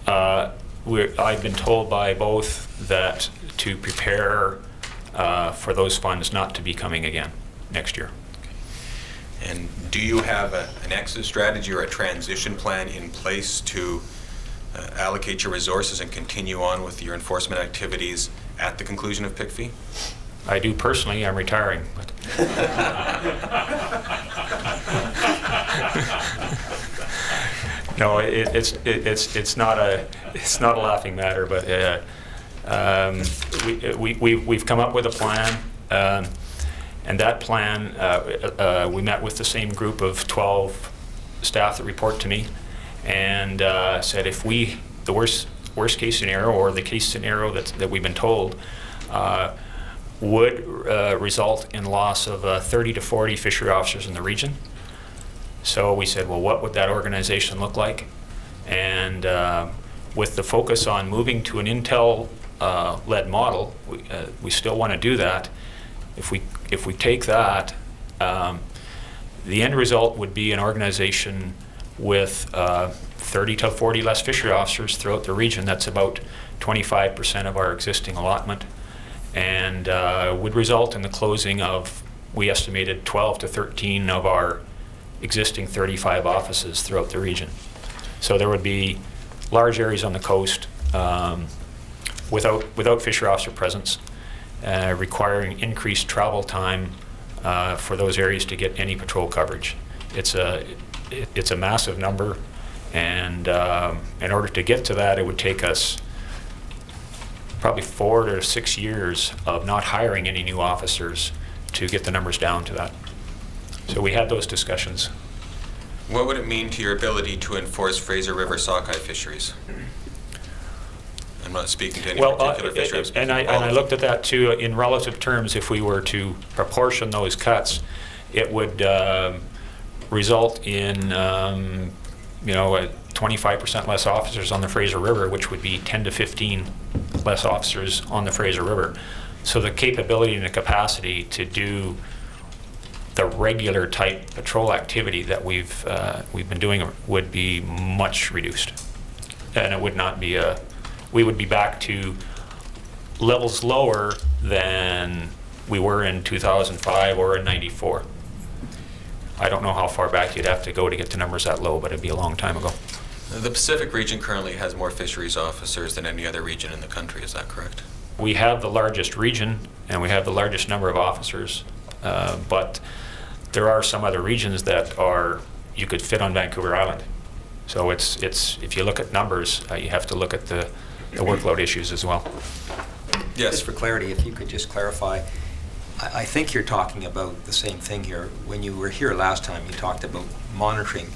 I've been told by both that to prepare for those funds not to be coming again next year. And do you have an exit strategy or a transition plan in place to allocate your resources and continue on with your enforcement activities at the conclusion of PIC fee? I do personally. I'm retiring. But no, it's not a laughing matter, but we've come up with a plan, and that plan we met with the same group of 12 staff that report to me, and said if the worst case scenario, or the case scenario that we've been told, would result in loss of 30 to 40 fishery officers in the region. So we said, well, what would that organization look like? And with the focus on moving to an Intel-led model, we still want to do that. If we take that, the end result would be an organization with 30 to 40 less fishery officers throughout the region. That's about 25% of our existing allotment, and would result in the closing of, we estimated, 12 to 13 of our existing 35 offices throughout the region. So there would be large areas on the coast without fishery officer presence, requiring increased travel time for those areas to get any patrol coverage. It's a massive number, and in order to get to that, it would take us probably 4 to 6 years of not hiring any new officers to get the numbers down to that. So we had those discussions. What would it mean to your ability to enforce Fraser River sockeye fisheries? I'm not speaking to any particular fishery. And I looked at that too in relative terms. If we were to proportion those cuts, it would result in 25% less officers on the Fraser River, which would be 10 to 15 less officers on the Fraser River. So the capability and the capacity to do the regular type patrol activity that we've been doing would be much reduced, and it would not be we would be back to levels lower than we were in 2005 or in '94. I don't know how far back you'd have to go to get to numbers that low, but it'd be a long time ago. The Pacific region currently has more fisheries officers than any other region in the country, is that correct? We have the largest region, and we have the largest number of officers, but there are some other regions that you could fit on Vancouver Island. So it's if you look at numbers, you have to look at the workload issues as well. Yes. Just for clarity, if you could just clarify, I think you're talking about the same thing here. When you were here last time, you talked about monitoring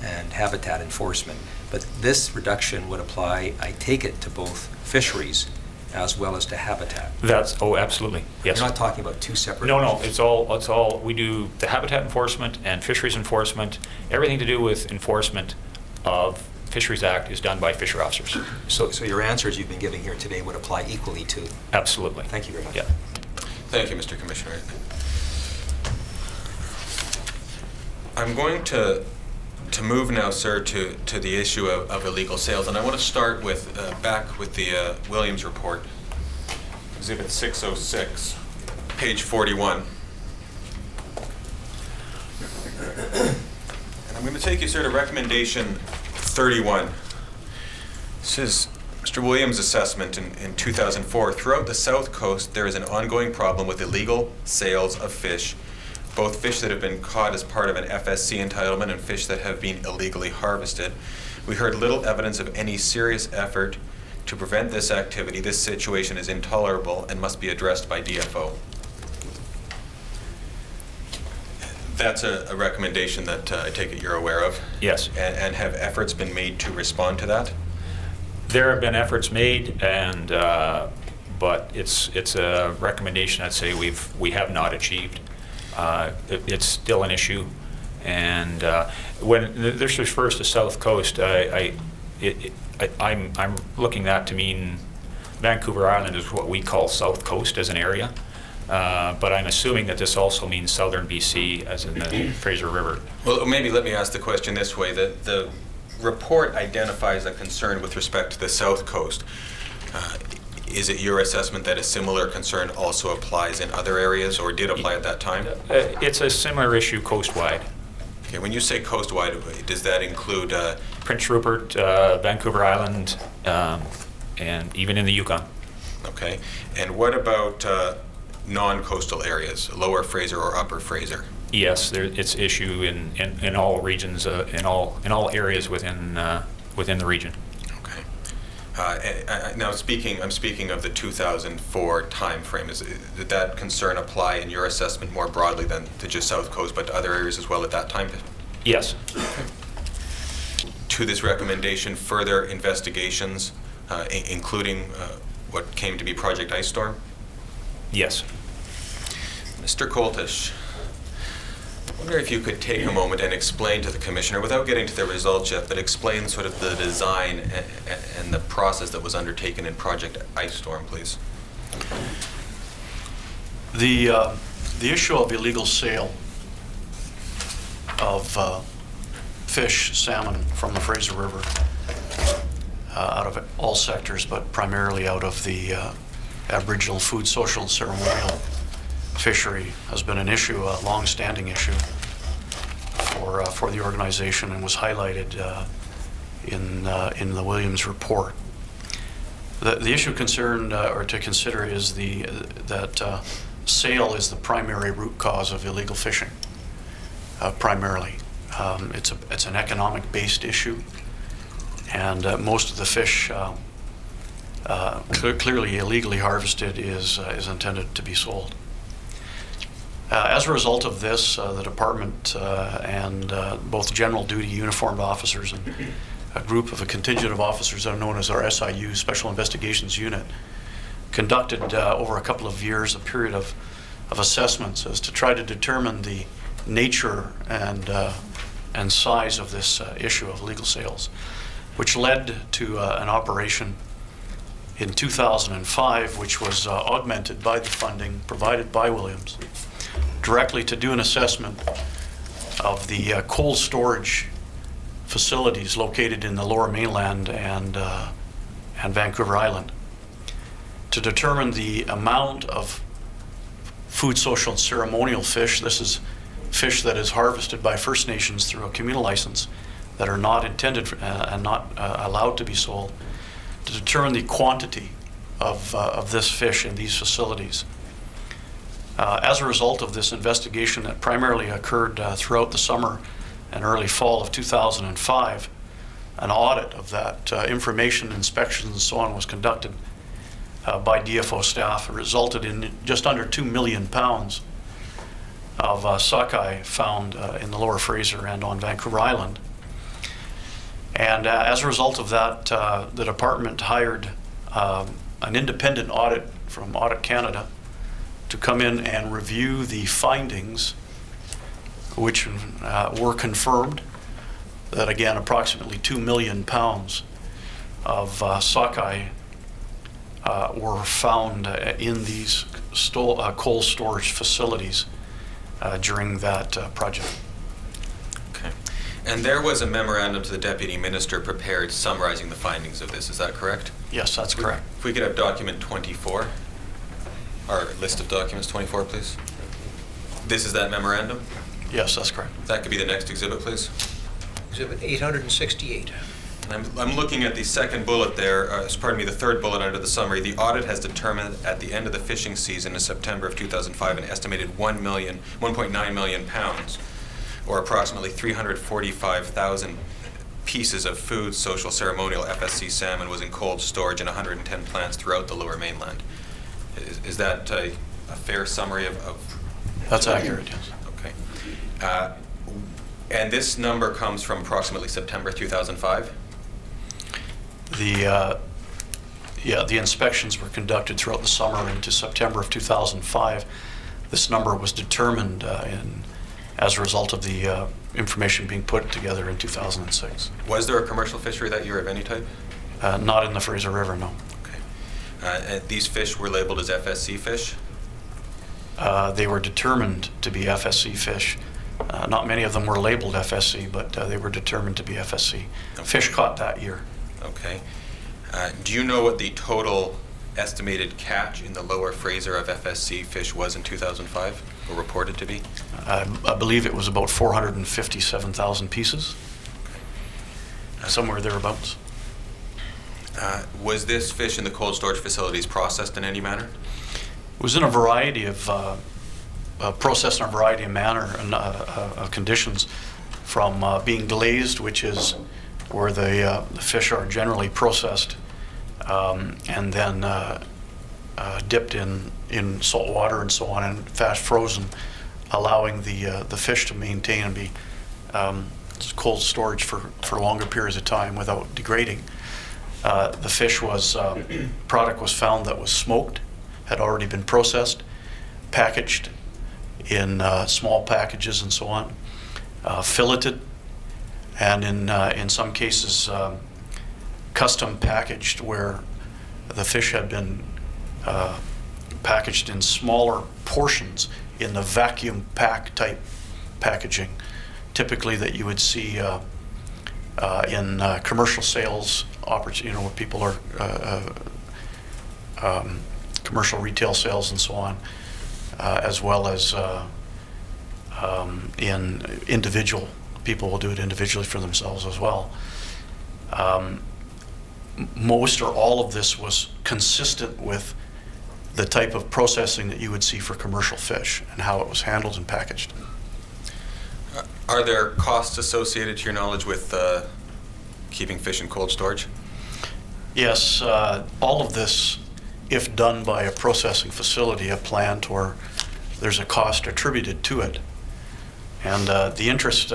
and habitat enforcement, but this reduction would apply, I take it, to both fisheries as well as to habitat. Absolutely, yes. You're not talking about two separate. No, it's all. We do the habitat enforcement and fisheries enforcement. Everything to do with enforcement of Fisheries Act is done by fishery officers. So your answers you've been giving here today would apply equally to. Absolutely. Thank you very much. Yeah. Thank you, Mr. Commissioner. I'm going to move now, sir, to the issue of illegal sales, and I want to start with back with the Williams report, Exhibit 606, page 41. And I'm going to take you, sir, to recommendation 31. This is Mr. Williams' assessment in 2004. Throughout the South Coast, there is an ongoing problem with illegal sales of fish, both fish that have been caught as part of an FSC entitlement and fish that have been illegally harvested. We heard little evidence of any serious effort to prevent this activity. This situation is intolerable and must be addressed by DFO. That's a recommendation that I take it you're aware of? Yes. And have efforts been made to respond to that? There have been efforts made, and but it's a recommendation I'd say we have not achieved. It's still an issue, and when this refers to South Coast, I'm looking that to mean Vancouver Island is what we call South Coast as an area, but I'm assuming that this also means southern BC, as in the Fraser River. Well, maybe let me ask the question this way: the report identifies a concern with respect to the South Coast. Is it your assessment that a similar concern also applies in other areas, or did apply at that time? It's a similar issue coastwide. Okay, when you say coastwide, does that include Prince Rupert, Vancouver Island, and even in the Yukon. okay, and what about non-coastal areas, Lower Fraser or Upper Fraser? Yes, it's issue in all regions, in all areas within the region. Okay. Now I'm speaking of the 2004 timeframe. Did that concern apply in your assessment more broadly than to just South Coast, but to other areas as well at that time? Yes. To this recommendation, further investigations, including what came to be Project Ice Storm? Yes. Mr. Coltish, I wonder if you could take a moment and explain to the Commissioner, without getting to the results yet, but explain sort of the design and the process that was undertaken in Project Ice Storm, please. The issue of illegal sale of fish, salmon from the Fraser River out of all sectors, but primarily out of the Aboriginal food, social, and ceremonial fishery has been an issue, a long-standing issue for the organization, and was highlighted in the Williams report. The issue concerned or to consider is that sale is the primary root cause of illegal fishing. Primarily, it's an economic-based issue, and most of the fish clearly illegally harvested is intended to be sold. As a result of this, the department and both general duty uniformed officers and a group of a contingent of officers that are known as our SIU, Special Investigations Unit, conducted over a couple of years a period of assessments as to try to determine the nature and size of this issue of illegal sales, which led to an operation in 2005, which was augmented by the funding provided by Williams, directly to do an assessment of the cold storage facilities located in the Lower Mainland and Vancouver Island, to determine the amount of food, social, and ceremonial fish. This is fish that is harvested by First Nations through a communal license that are not intended for, and not allowed to be sold, to determine the quantity of this fish in these facilities. As a result of this investigation that primarily occurred throughout the summer and early fall of 2005, an audit of that information, inspections, and so on was conducted by DFO staff. It resulted in just under 2 million pounds of sockeye found in the Lower Fraser and on Vancouver Island. And as a result of that, the department hired an independent audit from Audit Canada to come in and review the findings, which were confirmed that, again, approximately 2 million pounds of sockeye were found in these cold storage facilities during that project. Okay. And there was a memorandum to the Deputy Minister prepared summarizing the findings of this, is that correct? Yes, that's correct. If we could have document 24, or list of documents 24, please. This is that memorandum? Yes, that's correct. That could be the next exhibit, please. Exhibit 868. And I'm looking at the second bullet there, pardon me, the third bullet under the summary. The audit has determined at the end of the fishing season in September of 2005 an estimated 1.9 million pounds, or approximately 345,000 pieces of food, social, ceremonial FSC salmon was in cold storage in 110 plants throughout the Lower Mainland. Is that a fair summary of? That's accurate, yes. Okay. And this number comes from approximately September 2005? The inspections were conducted throughout the summer into September of 2005. This number was determined as a result of the information being put together in 2006. Was there a commercial fishery that year of any type? Not in the Fraser River, no. And these fish were labeled as FSC fish? They were determined to be FSC fish. Not many of them were labeled FSC, but they were determined to be FSC. Okay. Fish caught that year. Okay. Do you know what the total estimated catch in the lower Fraser of FSC fish was in 2005, or reported to be? I believe it was about 457,000 pieces, somewhere thereabouts. Was this fish in the cold storage facilities processed in any manner? It was in a variety of processed in a variety of manner and of conditions, from being glazed, which is where the fish are generally processed, and then dipped in salt water and so on, and fast frozen, allowing the fish to maintain and be cold storage for longer periods of time without degrading. The fish product was found that was smoked, had already been processed, packaged in small packages and so on, filleted, and in some cases custom packaged, where the fish had been packaged in smaller portions in the vacuum pack type packaging, typically that you would see in commercial sales opportunity, where people are commercial retail sales and so on, as well as in individual. People will do it individually for themselves as well. Most or all of this was consistent with the type of processing that you would see for commercial fish and how it was handled and packaged. Are there costs associated, to your knowledge, with keeping fish in cold storage? Yes, all of this, if done by a processing facility, a plant, or there's a cost attributed to it. And the interest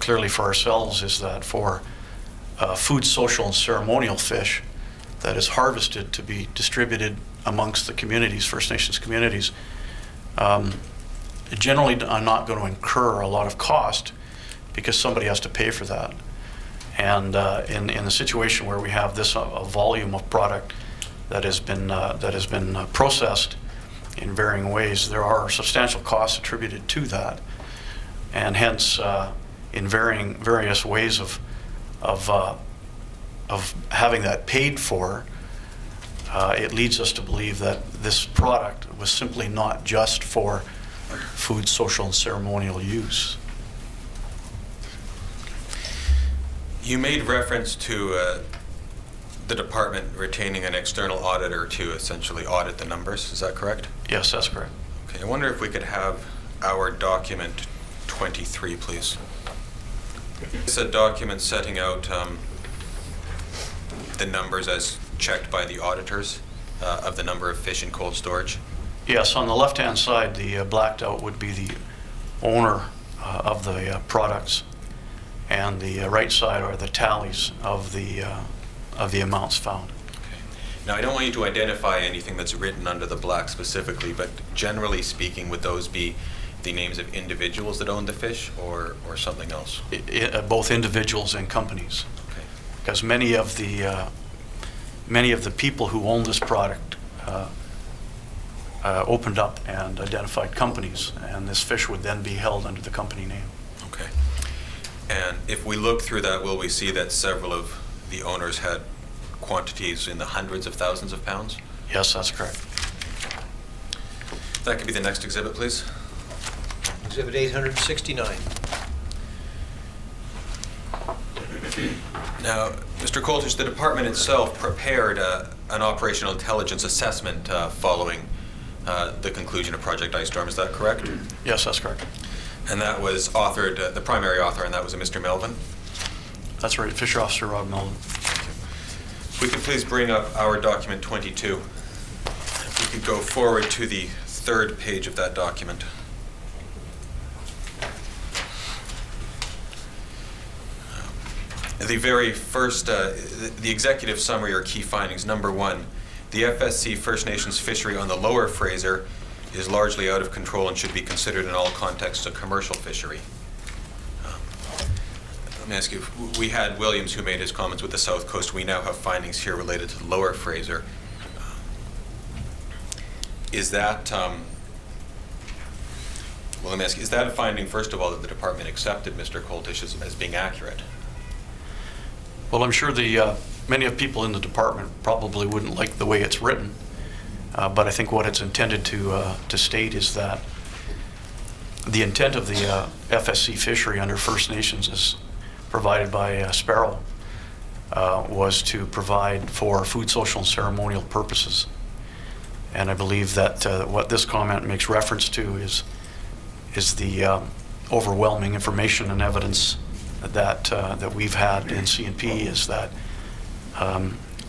clearly for ourselves is that for food, social, and ceremonial fish that is harvested to be distributed amongst the communities, First Nations communities, generally are not going to incur a lot of cost because somebody has to pay for that. And in the situation where we have this a volume of product that has been processed in varying ways, there are substantial costs attributed to that, and hence in various ways of having that paid for, it leads us to believe that this product was simply not just for food, social, and ceremonial use. You made reference to the department retaining an external auditor to essentially audit the numbers. Is that correct? Yes, that's correct. Okay, I wonder if we could have our document 23, please. It's a document setting out the numbers as checked by the auditors of the number of fish in cold storage. Yes, on the left-hand side, the blacked out would be the owner of the products, and the right side are the tallies of the amounts found. Okay. Now, I don't want you to identify anything that's written under the black specifically, but generally speaking, would those be the names of individuals that own the fish, or something else? Both individuals and companies. Okay. Because many of the people who own this product opened up and identified companies, and this fish would then be held under the company name. Okay. And if we look through that, will we see that several of the owners had quantities in the hundreds of thousands of pounds? Yes, that's correct. That could be the next exhibit, please. Exhibit 869. Now, Mr. Coltish, the department itself prepared an operational intelligence assessment following the conclusion of Project Ice Storm. Is that correct? Yes, that's correct. And that was authored, the primary author, and that was a Mr. Melvin? That's right, Fisher Officer Rob Melvin. If we could please bring up our document 22. If we could go forward to the third page of that document. The very first, the executive summary or key findings. Number one, the FSC First Nations fishery on the lower Fraser is largely out of control and should be considered in all contexts a commercial fishery. Let me ask you, we had Williams who made his comments with the South Coast. We now have findings here related to the lower Fraser. Is that, well, let me ask you, is that a finding, first of all, that the department accepted Mr. Coltish as being accurate? Well, I'm sure the many of people in the department probably wouldn't like the way it's written, but I think what it's intended to state is that the intent of the FSC fishery under First Nations as provided by Sparrow was to provide for food, social, and ceremonial purposes. And I believe that what this comment makes reference to is the overwhelming information and evidence that we've had in CNP is that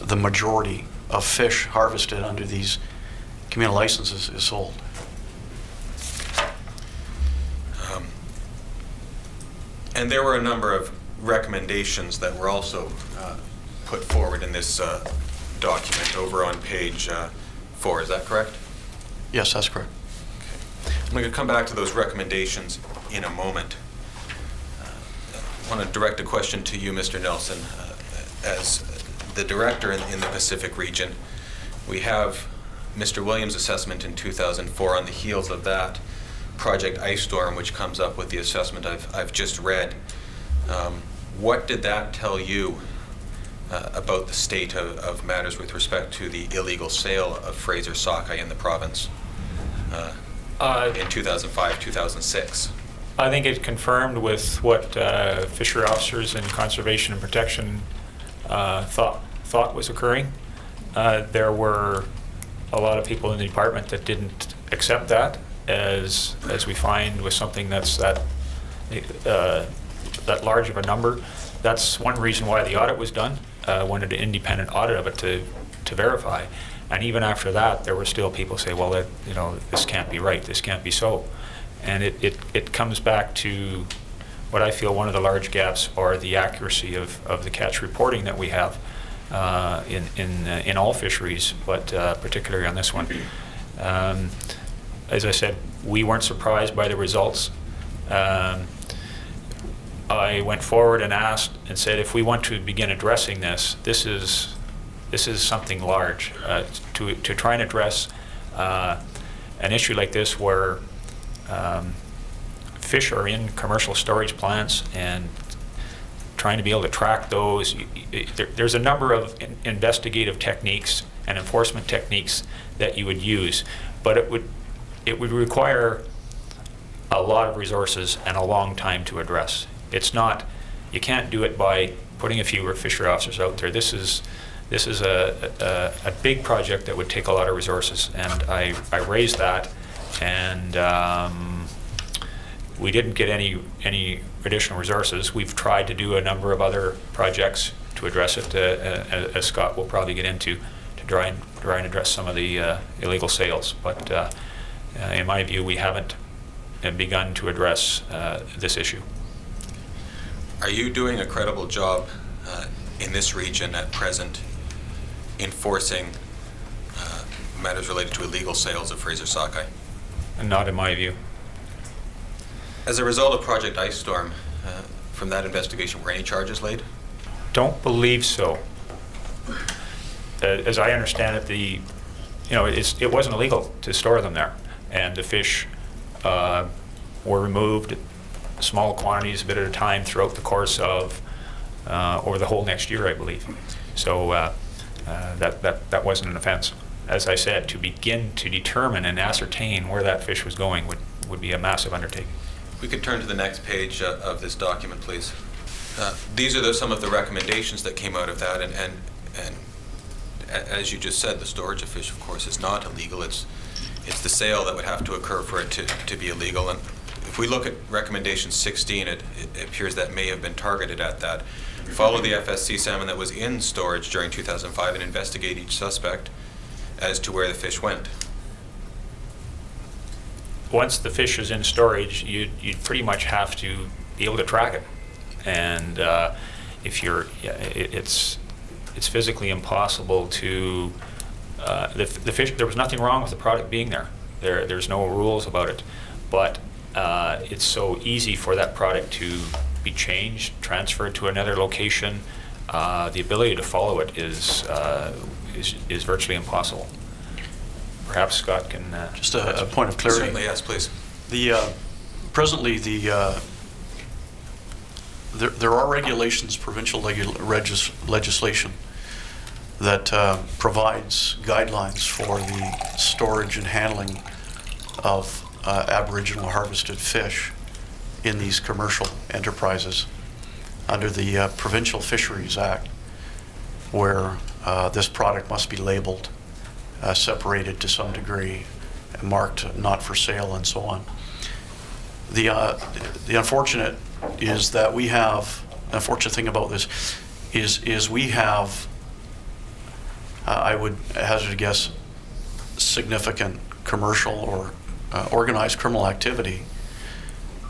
the majority of fish harvested under these communal licenses is sold. And there were a number of recommendations that were also put forward in this document over on page 4. Is that correct? Yes, that's correct. I'm going to come back to those recommendations in a moment. I want to direct a question to you, Mr. Nelson. As the director in the Pacific region, we have Mr. Williams' assessment in 2004. On the heels of that, Project Ice Storm, which comes up with the assessment I've just read. What did that tell you about the state of matters with respect to the illegal sale of Fraser sockeye in the province in 2005, 2006? I think it confirmed with what fishery officers and conservation and protection thought was occurring. There were a lot of people in the department that didn't accept that, as we find with something that's that large of a number. That's one reason why the audit was done. Wanted an independent audit of it to verify. And even after that, there were still people say, well, this can't be right, this can't be so. And it comes back to what I feel one of the large gaps are the accuracy of the catch reporting that we have in all fisheries, but particularly on this one. As I said, we weren't surprised by the results. I went forward and asked and said, if we want to begin addressing this is something large. To try and address an issue like this where fish are in commercial storage plants and trying to be able to track those. There's a number of investigative techniques and enforcement techniques that you would use, but it would require a lot of resources and a long time to address. It's not, you can't do it by putting a few fishery officers out there. This is a big project that would take a lot of resources, and I raised that, and we didn't get any additional resources. We've tried to do a number of other projects to address it, as Scott will probably get into, to try and address some of the illegal sales. But in my view, we haven't begun to address this issue. Are you doing a credible job in this region at present enforcing matters related to illegal sales of Fraser sockeye? Not in my view. As a result of Project Ice Storm, from that investigation, were any charges laid? Don't believe so. As I understand it, it wasn't illegal to store them there, and the fish were removed, small quantities, a bit at a time, throughout the course of over the whole next year, I believe. So that wasn't an offense. As I said, to begin to determine and ascertain where that fish was going would be a massive undertaking. We could turn to the next page of this document, please. These are some of the recommendations that came out of that, and as you just said, the storage of fish, of course, is not illegal. It's the sale that would have to occur for it to be illegal. And if we look at recommendation 16, it appears that may have been targeted at that. Follow the FSC salmon that was in storage during 2005 and investigate each suspect as to where the fish went. Once the fish is in storage, you'd pretty much have to be able to track it, and it's physically impossible to the fish. There was nothing wrong with the product being there. There's no rules about it, but it's so easy for that product to be changed, transferred to another location. The ability to follow it is virtually impossible. Perhaps Scott can... Just a point of clarity. Certainly, yes, please. Presently, there are regulations, provincial legislation, that provides guidelines for the storage and handling of Aboriginal harvested fish in these commercial enterprises under the Provincial Fisheries Act, where this product must be labeled, separated to some degree, marked not for sale, and so on. The unfortunate is that we have, the unfortunate thing about this is we have, I would hazard a guess, significant commercial or organized criminal activity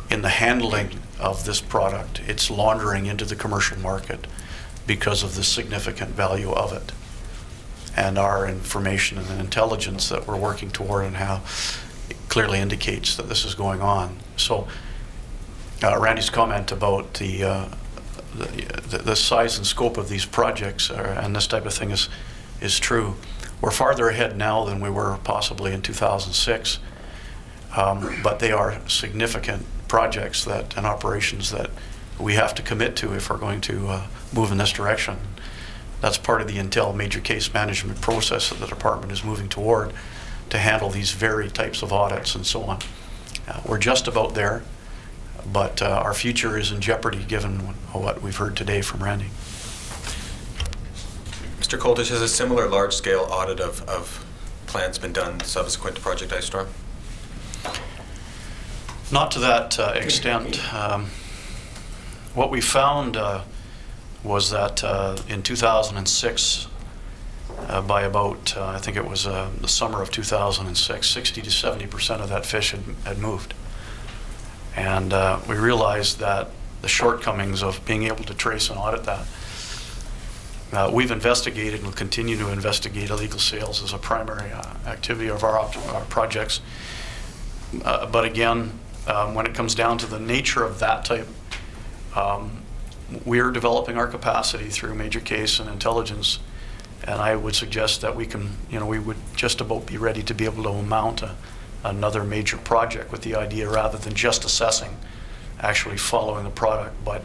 in the handling of this product. It's laundering into the commercial market because of the significant value of it. And our information and the intelligence that we're working toward and how it clearly indicates that this is going on. So Randy's comment about the size and scope of these projects and this type of thing is true. We're farther ahead now than we were possibly in 2006, but they are significant projects that and operations that we have to commit to if we're going to move in this direction. That's part of the Intel major case management process that the department is moving toward to handle these very types of audits and so on. We're just about there, but our future is in jeopardy given what we've heard today from Randy. Mr. Coltish, has a similar large-scale audit of plans been done subsequent to Project Ice Storm? Not to that extent. What we found was that in 2006, by about, I think it was the summer of 2006, 60 to 70% of that fish had moved. And we realized that the shortcomings of being able to trace and audit that. We've investigated and will continue to investigate illegal sales as a primary activity of our projects. But again, when it comes down to the nature of that type, we're developing our capacity through major case and intelligence, and I would suggest that we can, we would just about be ready to be able to mount another major project with the idea rather than just assessing, actually following the product. But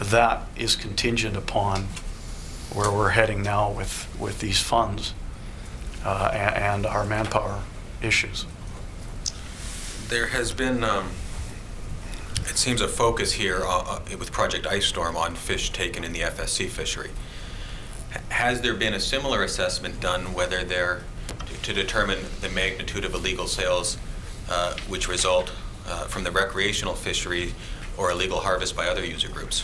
that is contingent upon where we're heading now with these funds and our manpower issues. There has been, it seems, a focus here with Project Ice Storm on fish taken in the FSC fishery. Has there been a similar assessment done whether they're to determine the magnitude of illegal sales which result from the recreational fishery or illegal harvest by other user groups?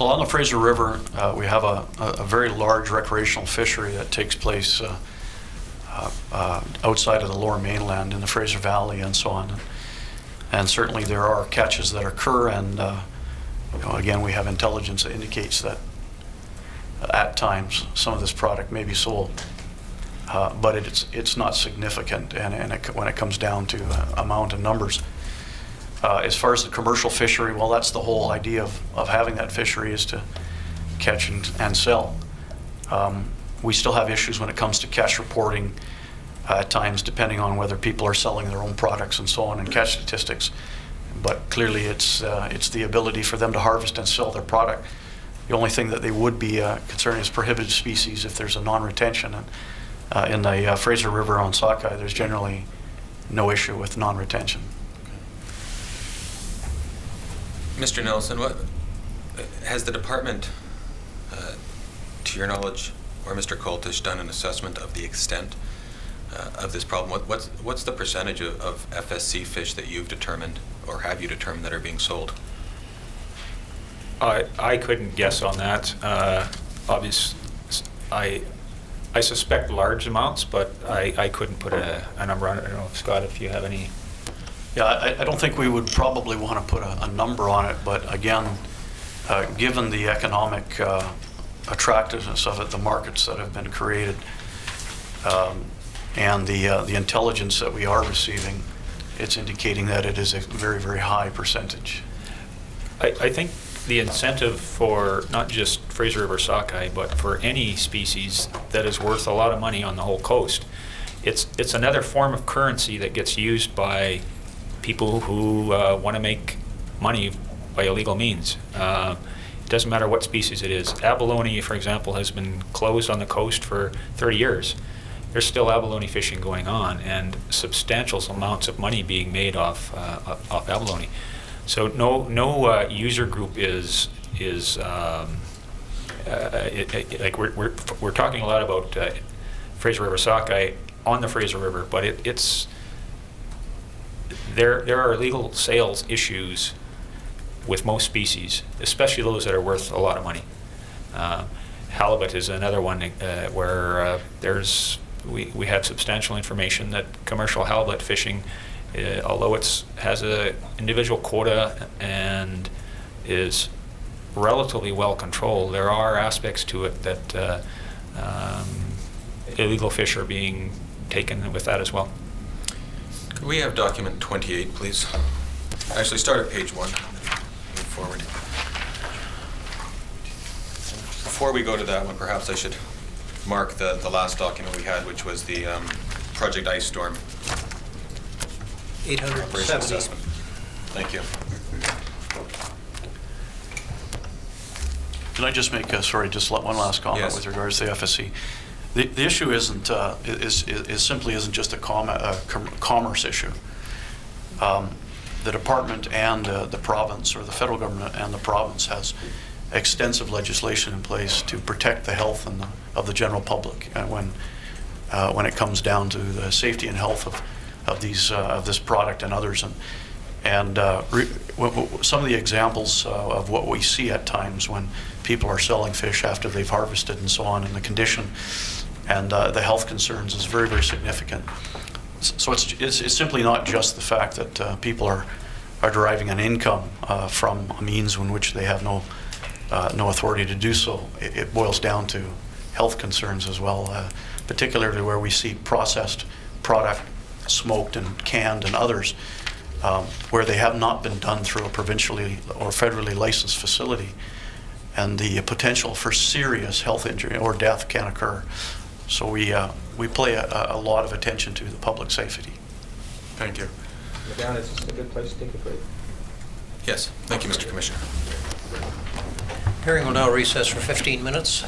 Well, on the Fraser River, we have a very large recreational fishery that takes place outside of the lower mainland in the Fraser Valley and so on. And certainly there are catches that occur, and again, we have intelligence that indicates that at times some of this product may be sold. But it's not significant, and when it comes down to amount and numbers. As far as the commercial fishery, well, that's the whole idea of having that fishery is to catch and sell. We still have issues when it comes to catch reporting at times, depending on whether people are selling their own products and so on, and catch statistics. But clearly it's the ability for them to harvest and sell their product. The only thing that they would be concerned is prohibited species if there's a non-retention. And in the Fraser River on Sockeye, there's generally no issue with non-retention. Mr. Nelson, what has the department, to your knowledge, or Mr. Coltish, done an assessment of the extent of this problem? What's the percentage of FSC fish that you've determined, or have you determined, that are being sold? I couldn't guess on that. Obviously, I suspect large amounts, but I couldn't put a number on it. I don't know, Scott, if you have any. Yeah, I don't think we would probably want to put a number on it, but again, given the economic attractiveness of it, the markets that have been created, and the intelligence that we are receiving, it's indicating that it is a very, very high percentage. I think the incentive for not just Fraser River sockeye, but for any species that is worth a lot of money on the whole coast, it's another form of currency that gets used by people who want to make money by illegal means. It doesn't matter what species it is. Abalone, for example, has been closed on the coast for 30 years. There's still abalone fishing going on, and substantial amounts of money being made off abalone. So no user group is like we're talking a lot about Fraser River sockeye on the Fraser River, but there are illegal sales issues with most species, especially those that are worth a lot of money. Halibut is another one where we have substantial information that commercial halibut fishing, although it has a individual quota and is relatively well controlled, there are aspects to it that illegal fish are being taken with that as well. Could we have document 28, please? Actually, start at page 1. Move forward. Before we go to that one, perhaps I should mark the last document we had, which was the Project Ice Storm operation 870. assessment. Thank you. Can I just make one last comment Yes. with regards to the FSC? The issue simply isn't just a commerce issue. The department and the province, or the federal government and the province, has extensive legislation in place to protect the health of the general public when it comes down to the safety and health of this product and others. And some of the examples of what we see at times when people are selling fish after they've harvested and so on, and the condition and the health concerns is very, very significant. So it's simply not just the fact that people are deriving an income from a means in which they have no authority to do so. It boils down to health concerns as well, particularly where we see processed product, smoked and canned and others, where they have not been done through a provincially or federally licensed facility, and the potential for serious health injury or death can occur. So we pay a lot of attention to the public safety. Thank you. Madam, is this a good place to take a break? Yes, thank you, Mr. Commissioner. Hearing will now recess for 15 minutes.